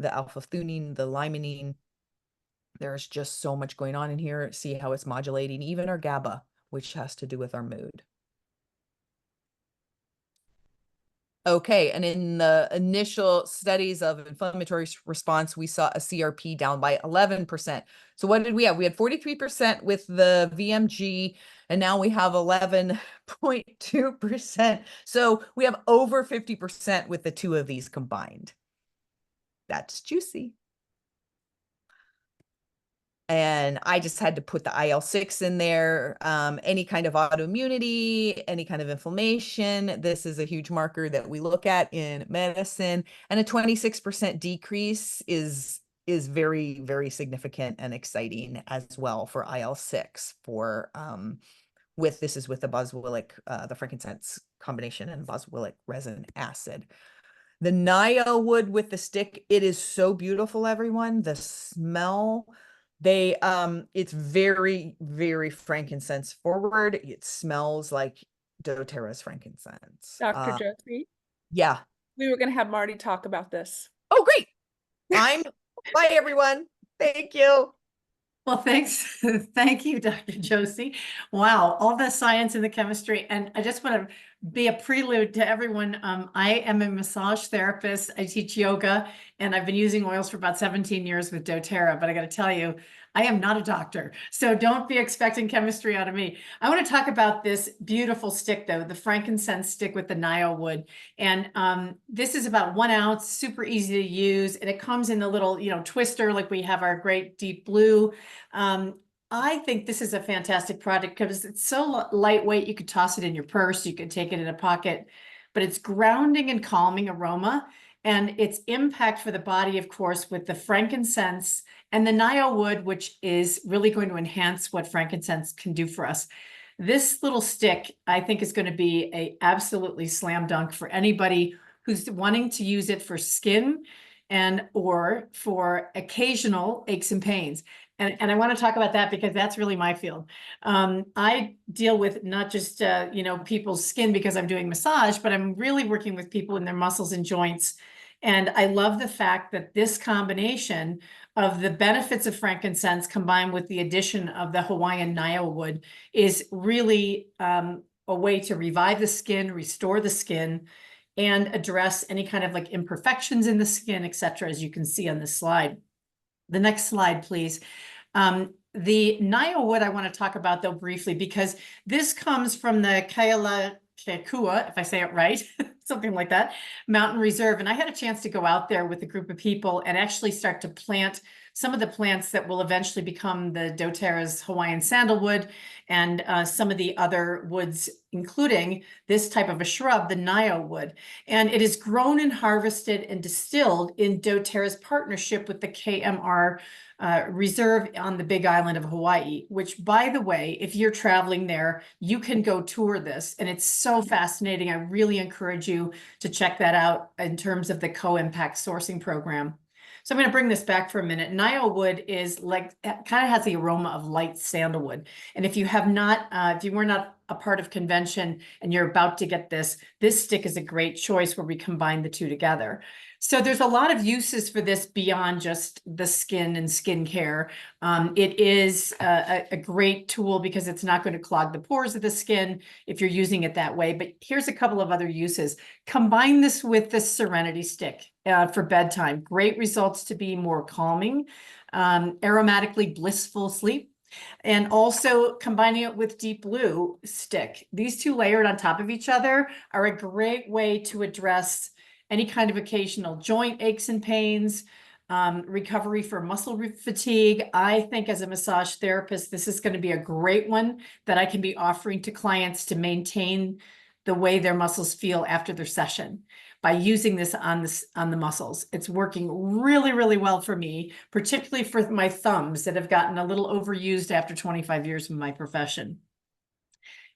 [SPEAKER 3] the alpha-theanine, the limonene. There's just so much going on in here. See how it's modulating even our GABA, which has to do with our mood. Okay, and in the initial studies of inflammatory response, we saw a CRP down by 11%. So what did we have? We had 43% with the VMG, and now we have 11.2%. So we have over 50% with the two of these combined. That's juicy. And I just had to put the IL-6 in there. Any kind of autoimmunity, any kind of inflammation. This is a huge marker that we look at in medicine. And a 26% decrease is very, very significant and exciting as well for IL-6 for this is with the boswellic, the frankincense combination and boswellic resin acid. The Naio wood with the stick, it is so beautiful, everyone. The smell, it's very, very frankincense forward. It smells like doTERRA's frankincense.
[SPEAKER 2] Dr. Josie,
[SPEAKER 3] Yeah.
[SPEAKER 2] we were going to have Marty talk about this.
[SPEAKER 3] Oh, great. Bye, everyone. Thank you.
[SPEAKER 6] Well, thanks. Thank you, Dr. Josie. Wow, all the science and the chemistry. And I just want to be a prelude to everyone. I am a massage therapist. I teach yoga, and I've been using oils for about 17 years with doTERRA, but I got to tell you, I am not a doctor. So don't be expecting chemistry out of me. I want to talk about this beautiful stick, though, the frankincense stick with the Naio wood. And this is about 1 ounce, super easy to use. And it comes in a little, twister, like we have our great deep blue. I think this is a fantastic product because it's so lightweight. You could toss it in your purse. You could take it in a pocket, but it's grounding and calming aroma, and its impact for the body, of course, with the frankincense and the Naio wood, which is really going to enhance what frankincense can do for us. This little stick, I think, is going to be a absolutely slam dunk for anybody who's wanting to use it for skin or for occasional aches and pains. And I want to talk about that because that's really my field. I deal with not just, people's skin because I'm doing massage, but I'm really working with people in their muscles and joints. And I love the fact that this combination of the benefits of frankincense combined with the addition of the Hawaiian Naio wood is really a way to revive the skin, restore the skin, and address any kind of like imperfections in the skin, et cetera, as you can see on this slide. The next slide, please. The Naio wood I want to talk about, though, briefly, because this comes from the Kealakekua, if I say it right, something like that, mountain reserve. And I had a chance to go out there with a group of people and actually start to plant some of the plants that will eventually become the doTERRA's Hawaiian sandalwood and some of the other woods, including this type of a shrub, the Naio wood. And it is grown and harvested and distilled in doTERRA's partnership with the KMR reserve on the Big Island of Hawaii, which, by the way, if you're traveling there, you can go tour this. And it's so fascinating. I really encourage you to check that out in terms of the co-impact sourcing program. So I'm going to bring this back for a minute. Naio wood is like, kind of has the aroma of light sandalwood. And if you have not, if you were not a part of convention and you're about to get this stick is a great choice where we combine the two together. So there's a lot of uses for this beyond just the skin and skincare. It is a great tool because it's not going to clog the pores of the skin if you're using it that way. But here's a couple of other uses. Combine this with the Serenity Stick for bedtime. Great results to be more calming, aromatically blissful sleep. And also combining it with Deep Blue Stick. These two layered on top of each other are a great way to address any kind of occasional joint aches and pains, recovery for muscle fatigue. I think as a massage therapist, this is going to be a great one that I can be offering to clients to maintain the way their muscles feel after their session by using this on the muscles. It's working really, really well for me, particularly for my thumbs that have gotten a little overused after 25 years of my profession.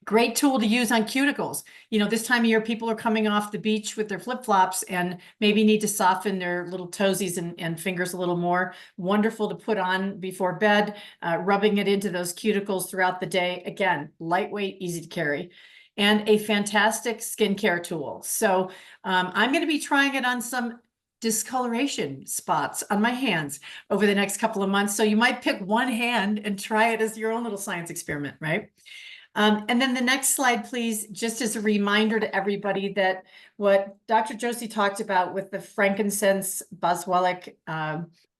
[SPEAKER 6] Great tool to use on cuticles. This time of year, people are coming off the beach with their flip-flops and maybe need to soften their little toesies and fingers a little more. Wonderful to put on before bed, rubbing it into those cuticles throughout the day. Again, lightweight, easy to carry, and a fantastic skincare tool. So I'm going to be trying it on some discoloration spots on my hands over the next couple of months. So you might pick one hand and try it as your own little science experiment, right? And then the next slide, please, just as a reminder to everybody that what Dr. Josie talked about with the frankincense boswellic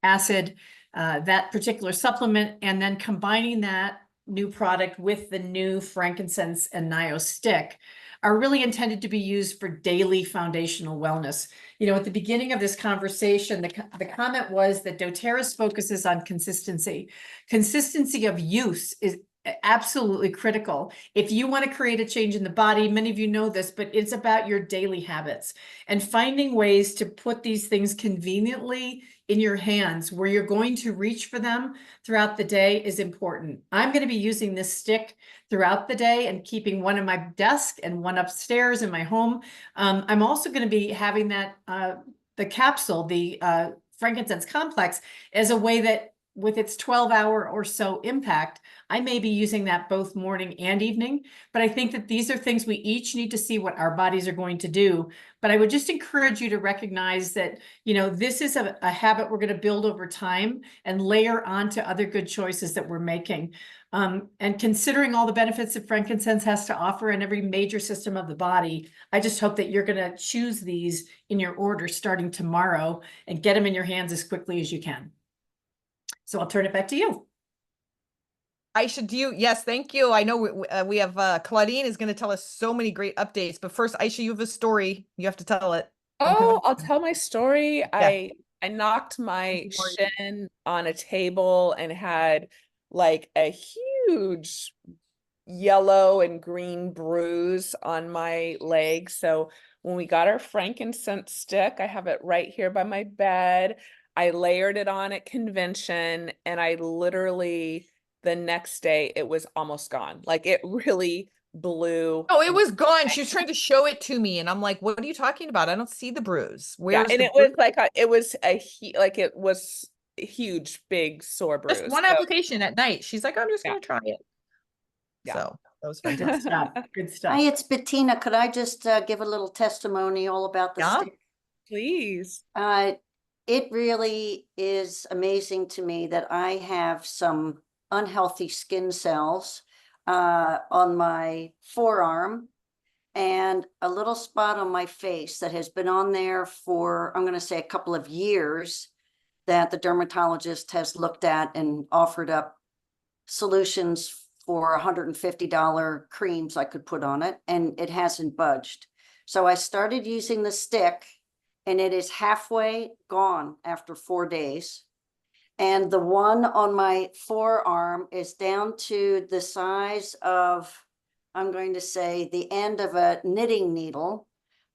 [SPEAKER 6] acid, that particular supplement, and then combining that new product with the new frankincense and Naio stick are really intended to be used for daily foundational wellness. You know, at the beginning of this conversation, the comment was that doTERRA's focuses on consistency. Consistency of use is absolutely critical. If you want to create a change in the body, many of you know this, but it's about your daily habits and finding ways to put these things conveniently in your hands where you're going to reach for them throughout the day is important. I'm going to be using this stick throughout the day and keeping one in my desk and one upstairs in my home. I'm also going to be having that, the capsule, the frankincense complex, as a way that with its 12-hour or so impact, I may be using that both morning and evening. But I think that these are things we each need to see what our bodies are going to do. But I would just encourage you to recognize that, you know, this is a habit we're going to build over time and layer onto other good choices that we're making. And considering all the benefits that frankincense has to offer in every major system of the body, I just hope that you're going to choose these in your order starting tomorrow and get them in your hands as quickly as you can. So I'll turn it back to you.
[SPEAKER 3] Aisha, do you? Yes, thank you. I know we have Claudine is going to tell us so many great updates, but first, Aisha, you have a story. You have to tell it.
[SPEAKER 2] Oh, I'll tell my story.
[SPEAKER 3] Yeah.
[SPEAKER 2] I knocked my shin on a table and had like a huge yellow and green bruise on my leg. So when we got our frankincense stick, I have it right here by my bed. I layered it on at convention, and I literally, the next day, it was almost gone. Like it really blew.
[SPEAKER 3] Oh, it was gone. She was trying to show it to me, and I'm like, "What are you talking about? I don't see the bruise.
[SPEAKER 2] Yeah,
[SPEAKER 3] Where's
[SPEAKER 2] and
[SPEAKER 3] the
[SPEAKER 2] it was
[SPEAKER 3] bruise?"
[SPEAKER 2] like it was it was a huge, big sore bruise.
[SPEAKER 3] Just one
[SPEAKER 2] So,
[SPEAKER 3] application at night. She's like, "I'm just
[SPEAKER 2] Yeah.
[SPEAKER 3] going to try it."
[SPEAKER 2] Yeah.
[SPEAKER 3] So that was
[SPEAKER 6] Good
[SPEAKER 3] fantastic.
[SPEAKER 6] stuff. Good stuff.
[SPEAKER 7] Hi, it's Bettina. Could I just give a little testimonial about the
[SPEAKER 3] Yeah.
[SPEAKER 7] stick?
[SPEAKER 2] Please.
[SPEAKER 7] It really is amazing to me that I have some unhealthy skin cells on my forearm and a little spot on my face that has been on there for, I'm going to say, a couple of years, that the dermatologist has looked at and offered up solutions for $150 creams I could put on it, and it hasn't budged. So I started using the stick, and it is halfway gone after 4 days. And the one on my forearm is down to the size of, I'm going to say, the end of a knitting needle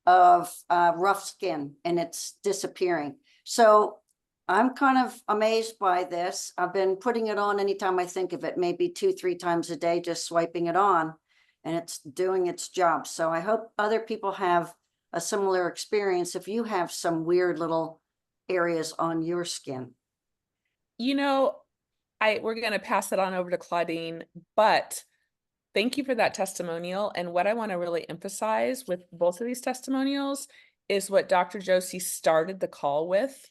[SPEAKER 7] of rough skin, and it's disappearing. So I'm kind of amazed by this. I've been putting it on anytime I think of it, maybe 2-3 times a day, just swiping it on, and it's doing its job. So I hope other people have a similar experience if you have some weird little areas on your skin.
[SPEAKER 2] You know, we're going to pass it on over to Claudine, but thank you for that testimonial. And what I want to really emphasize with both of these testimonials is what Dr. Josie started the call with.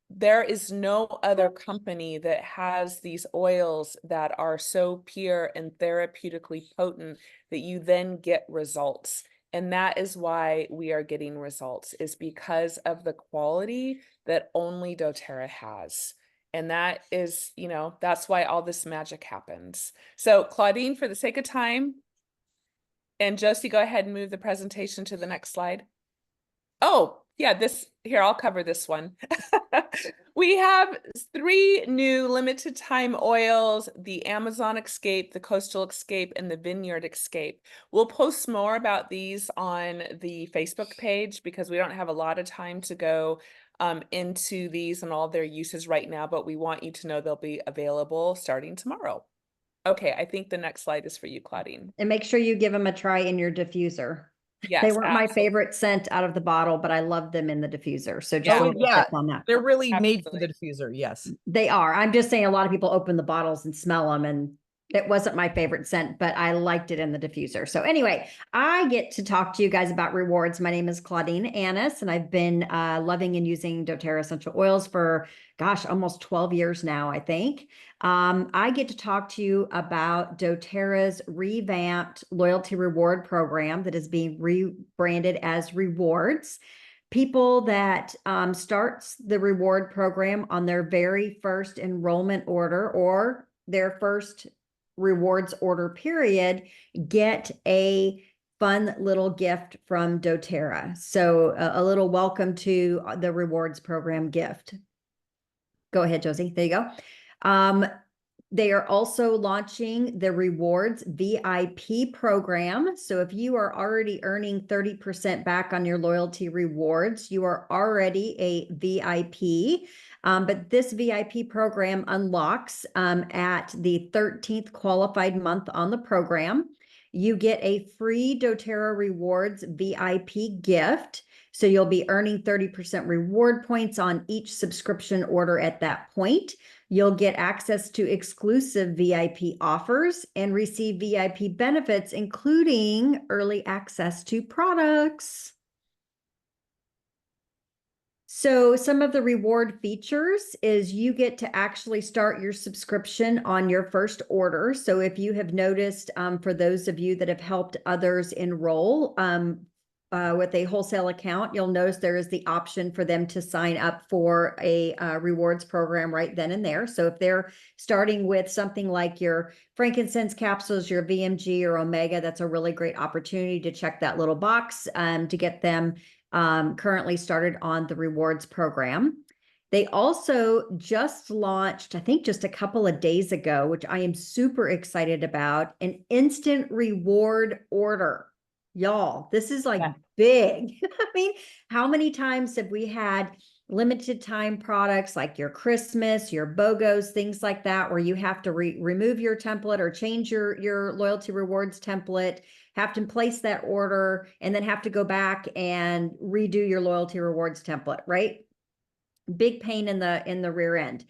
[SPEAKER 2] There is no other company that has these oils that are so pure and therapeutically potent that you then get results. And that is why we are getting results, is because of the quality that only doTERRA has. And that is, you know, that's why all this magic happens. So Claudine, for the sake of time, and Josie, go ahead and move the presentation to the next slide. Oh, yeah, here, I'll cover this one. We have 3 new limited time oils: the Amazon Escape, the Coastal Escape, and the Vineyard Escape. We'll post more about these on the Facebook page because we don't have a lot of time to go into these and all their uses right now, but we want you to know they'll be available starting tomorrow. Okay, I think the next slide is for you, Claudine.
[SPEAKER 4] And make sure you give them a try in your diffuser.
[SPEAKER 2] Yes,
[SPEAKER 4] They weren't my
[SPEAKER 2] absolutely.
[SPEAKER 4] favorite scent out of the bottle, but I loved them in the diffuser. So just
[SPEAKER 2] Yeah.
[SPEAKER 4] a little
[SPEAKER 3] Yeah.
[SPEAKER 4] tip on that.
[SPEAKER 3] They're really made for
[SPEAKER 2] Absolutely.
[SPEAKER 3] the diffuser. Yes.
[SPEAKER 4] They are. I'm just saying a lot of people open the bottles and smell them and It wasn't my favorite scent, but I liked it in the diffuser. So anyway, I get to talk to you guys about rewards. My name is Claudine Annis, and I've been loving and using doTERRA essential oils for, gosh, almost 12 years now, I think. I get to talk to you about doTERRA's revamped loyalty reward program that is being rebranded as Rewards. People that starts the reward program on their very first enrollment order or their first rewards order period get a fun little gift from doTERRA. So a little welcome to the rewards program gift. Go ahead, Josie. There you go. They are also launching the Rewards VIP program. So if you are already earning 30% back on your loyalty rewards, you are already a VIP. But this VIP program unlocks at the 13th qualified month on the program. You get a free doTERRA Rewards VIP gift. So you'll be earning 30% reward points on each subscription order at that point. You'll get access to exclusive VIP offers and receive VIP benefits, including early access to products. So some of the reward features is you get to actually start your subscription on your first order. So if you have noticed, for those of you that have helped others enroll, with a wholesale account, you'll notice there is the option for them to sign up for a rewards program right then and there. So if they're starting with something like your frankincense capsules, your VMG or Omega, that's a really great opportunity to check that little box to get them currently started on the rewards program. They also just launched, I think just a couple of days ago, which I am super excited about, an instant reward order. Y'all, this is like big. I mean, how many times have we had limited time products like your Christmas, your BOGOs, things like that, where you have to remove your template or change your loyalty rewards template, have to place that order, and then have to go back and redo your loyalty rewards template, right? Big pain in the rear end.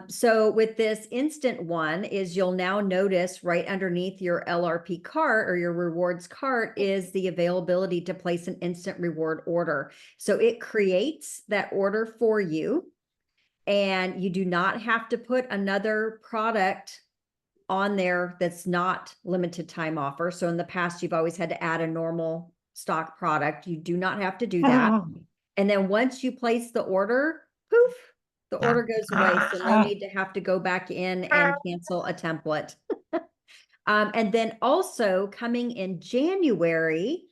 [SPEAKER 4] So with this instant one is you'll now notice right underneath your LRP cart or your rewards cart is the availability to place an instant reward order. So it creates that order for you, and you do not have to put another product on there that's not limited time offer. So in the past, you've always had to add a normal stock product. You do not have to do that. And then once you place the order, poof, the order goes away. So no need to have to go back in and cancel a template. And then also coming in January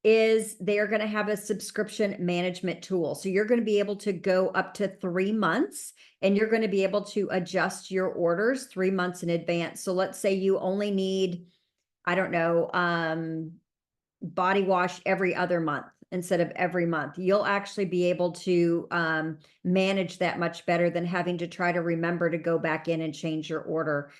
[SPEAKER 4] is they are going to have a subscription management tool. So you're going to be able to go up to 3 months, and you're going to be able to adjust your orders 3 months in advance. So let's say you only need, I don't know, body wash every other month instead of every month. You'll actually be able to manage that much better than having to try to remember to go back in and change your order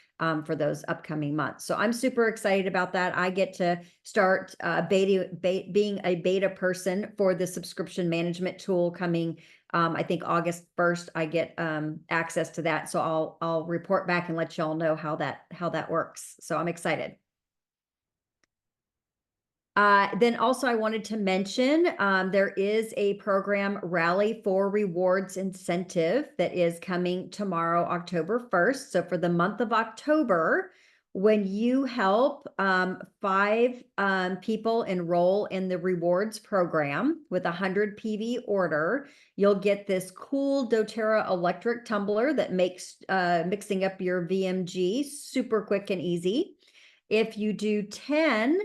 [SPEAKER 4] for those upcoming months. So I'm super excited about that. I get to start being a beta person for the subscription management tool coming. I think August 1st, I get access to that. So I'll report back and let y'all know how that works. So I'm excited. Then also I wanted to mention there is a program Rally for Rewards incentive that is coming tomorrow, October 1st. So for the month of October, when you help 5 people enroll in the rewards program with a 100 PV order, you'll get this cool doTERRA electric tumbler that makes mixing up your VMG super quick and easy. If you do 10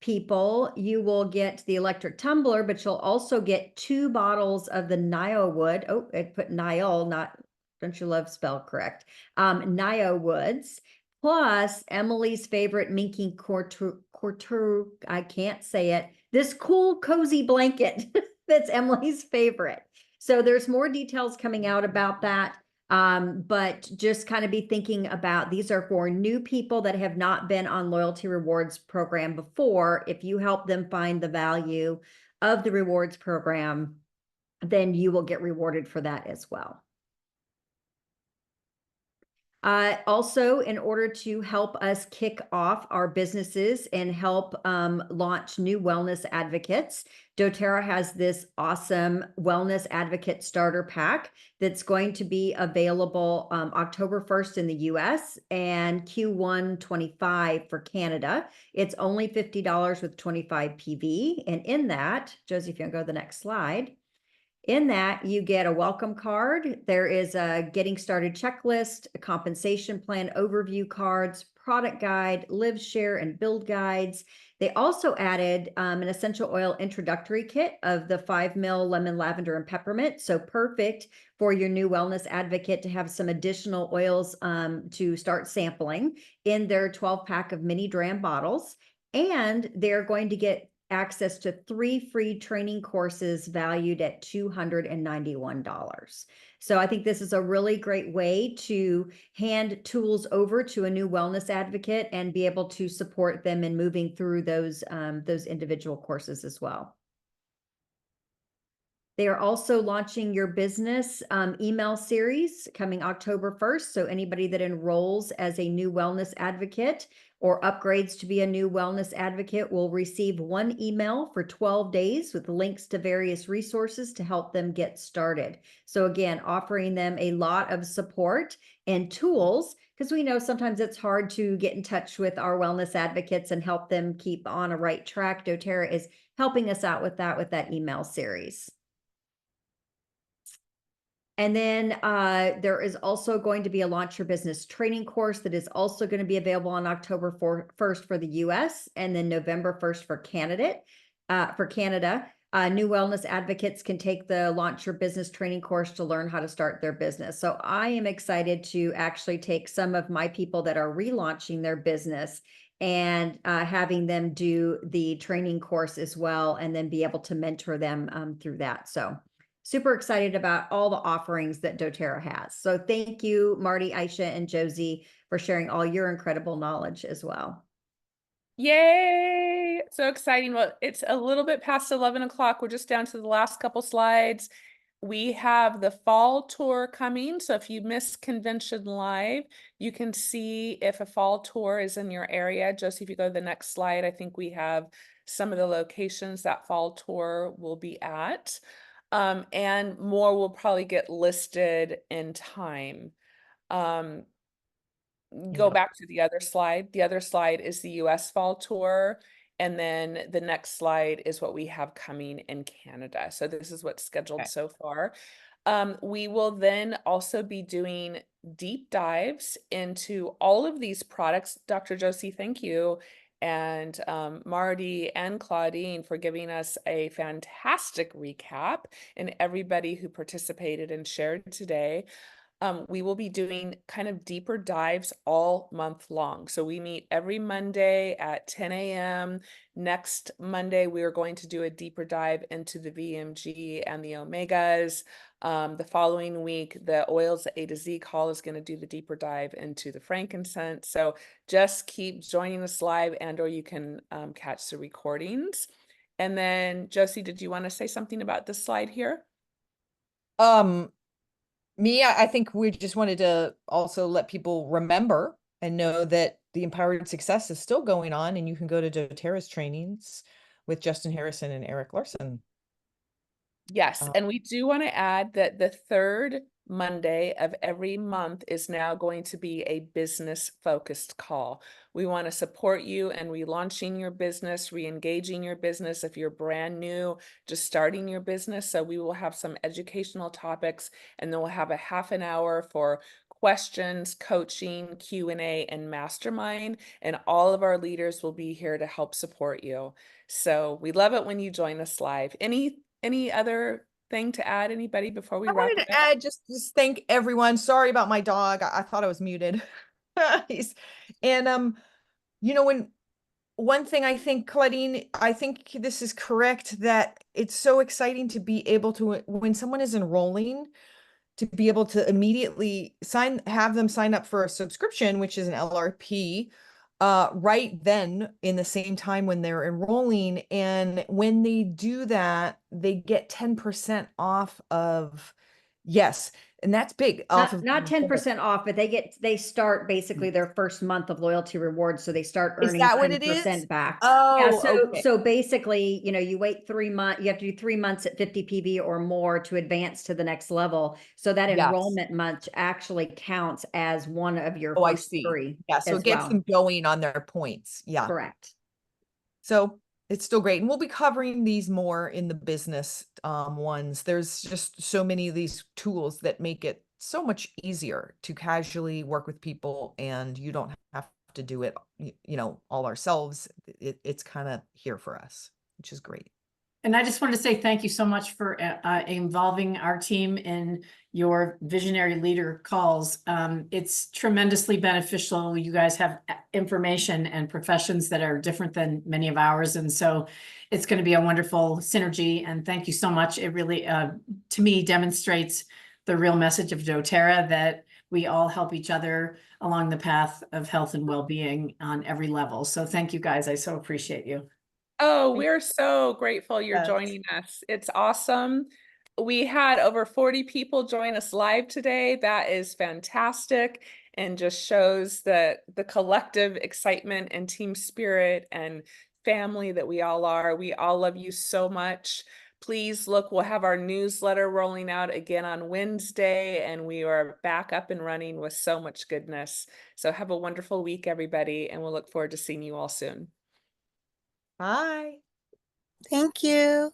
[SPEAKER 4] people, you will get the electric tumbler, but you'll also get 2 bottles of the Naio Wood. Oh, I put Naio, not, don't you love spell correct? Naio Woods, plus Emily's favorite Minky Couture, I can't say it, this cool cozy blanket that's Emily's favorite. So there's more details coming out about that. But just kind of be thinking about, these are for new people that have not been on loyalty rewards program before. If you help them find the value of the rewards program, then you will get rewarded for that as well. Also, in order to help us kick off our businesses and help launch new wellness advocates, doTERRA has this awesome wellness advocate starter pack that's going to be available October 1st in the US and Q1 25 for Canada. It's only $50 with 25 PV. And in that, Josie, if you want to go to the next slide. In that, you get a welcome card. There is a getting started checklist, a compensation plan overview cards, product guide, live, share, and build guides. They also added an essential oil introductory kit of the 5 ml lemon, lavender, and peppermint. So perfect for your new wellness advocate to have some additional oils to start sampling in their 12-pack of mini dram bottles. And they're going to get access to 3 free training courses valued at $291. So I think this is a really great way to hand tools over to a new wellness advocate and be able to support them in moving through those individual courses as well. They are also launching your business email series coming October 1st. So anybody that enrolls as a new wellness advocate or upgrades to be a new wellness advocate will receive 1 email for 12 days with links to various resources to help them get started. So again, offering them a lot of support and tools, because we know sometimes it's hard to get in touch with our wellness advocates and help them keep on a right track. doTERRA is helping us out with that email series. And then there is also going to be a Launch Your Business training course that is also going to be available on October 1st for the US and then November 1st for Canada. New wellness advocates can take the Launch Your Business training course to learn how to start their business. So I am excited to actually take some of my people that are relaunching their business and having them do the training course as well, and then be able to mentor them through that. So super excited about all the offerings that doTERRA has. So thank you, Marty, Aisha, and Josie for sharing all your incredible knowledge as well.
[SPEAKER 2] Yay! So exciting. Well, it's a little bit past 11 o'clock. We're just down to the last couple slides. We have the fall tour coming. So if you missed Convention Live, you can see if a fall tour is in your area. Josie, if you go to the next slide, I think we have some of the locations that fall tour will be at. And more will probably get listed in time. Go back to the other slide. The other slide is the US Fall Tour. And then the next slide is what we have coming in Canada. So this is what's scheduled so far. We will then also be doing deep dives into all of these products. Dr. Josie, thank you. And Marty and Claudine for giving us a fantastic recap, and everybody who participated and shared today. We will be doing kind of deeper dives all month long. So we meet every Monday at 10 a.m. Next Monday, we are going to do a deeper dive into the VMG and the omegas. The following week, the oils A to Z call is going to do the deeper dive into the frankincense. So just keep joining us live, and or you can catch the recordings. And then Josie, did you want to say something about this slide here?
[SPEAKER 3] I think we just wanted to also let people remember and know that the Empowered Success is still going on, and you can go to doTERRA's trainings with Justin Harrison and Eric Larson.
[SPEAKER 2] Yes, and we do want to add that the third Monday of every month is now going to be a business-focused call. We want to support you in relaunching your business, re-engaging your business if you're brand new, just starting your business. So we will have some educational topics, and then we'll have a half an hour for questions, coaching, Q&A, and mastermind, and all of our leaders will be here to help support you. So we love it when you join us live. Any other thing to add, anybody, before we
[SPEAKER 3] I
[SPEAKER 2] wrap
[SPEAKER 3] wanted
[SPEAKER 2] it
[SPEAKER 3] to
[SPEAKER 2] up?
[SPEAKER 3] add, just thank everyone. Sorry about my dog. I thought I was muted. And when one thing I think, Claudine, I think this is correct, that it's so exciting to be able to, when someone is enrolling, to be able to immediately have them sign up for a subscription, which is an LRP, right then in the same time when they're enrolling. And when they do that, they get 10% off of, yes, And that's big off of
[SPEAKER 4] Not
[SPEAKER 3] being full.
[SPEAKER 4] 10% off, but they start basically their first month of loyalty rewards. So they start
[SPEAKER 3] Is
[SPEAKER 4] earning
[SPEAKER 3] that what it is?
[SPEAKER 4] 10% back.
[SPEAKER 3] Oh,
[SPEAKER 4] Yeah, so
[SPEAKER 3] okay.
[SPEAKER 4] so basically, you know, you wait 3 months, you have to do 3 months at 50 PV or more to advance to the next level. So that
[SPEAKER 3] Yes.
[SPEAKER 4] enrollment month actually counts as one of your
[SPEAKER 3] Oh, I
[SPEAKER 4] first
[SPEAKER 3] see.
[SPEAKER 4] 3
[SPEAKER 3] Yeah, so
[SPEAKER 4] as
[SPEAKER 3] it gets
[SPEAKER 4] well.
[SPEAKER 3] them going on their points. Yeah.
[SPEAKER 4] Correct.
[SPEAKER 3] So it's still great. And we'll be covering these more in the business ones. There's just so many of these tools that make it so much easier to casually work with people, and you don't have to do it, you know, all ourselves. It's kind of here for us, which is great.
[SPEAKER 6] And I just wanted to say thank you so much for involving our team in your visionary leader calls. It's tremendously beneficial. You guys have information and professions that are different than many of ours. And so it's going to be a wonderful synergy. And thank you so much. It really, to me, demonstrates the real message of doTERRA, that we all help each other along the path of health and well-being on every level. So thank you guys. I so appreciate you.
[SPEAKER 2] Oh, we're so grateful you're
[SPEAKER 3] Yes.
[SPEAKER 2] joining us. It's awesome. We had over 40 people join us live today. That is fantastic and just shows that the collective excitement and team spirit and family that we all are. We all love you so much. Please look, we'll have our newsletter rolling out again on Wednesday, and we are back up and running with so much goodness. So have a wonderful week, everybody, and we'll look forward to seeing you all soon.
[SPEAKER 3] Bye.
[SPEAKER 1] Thank you.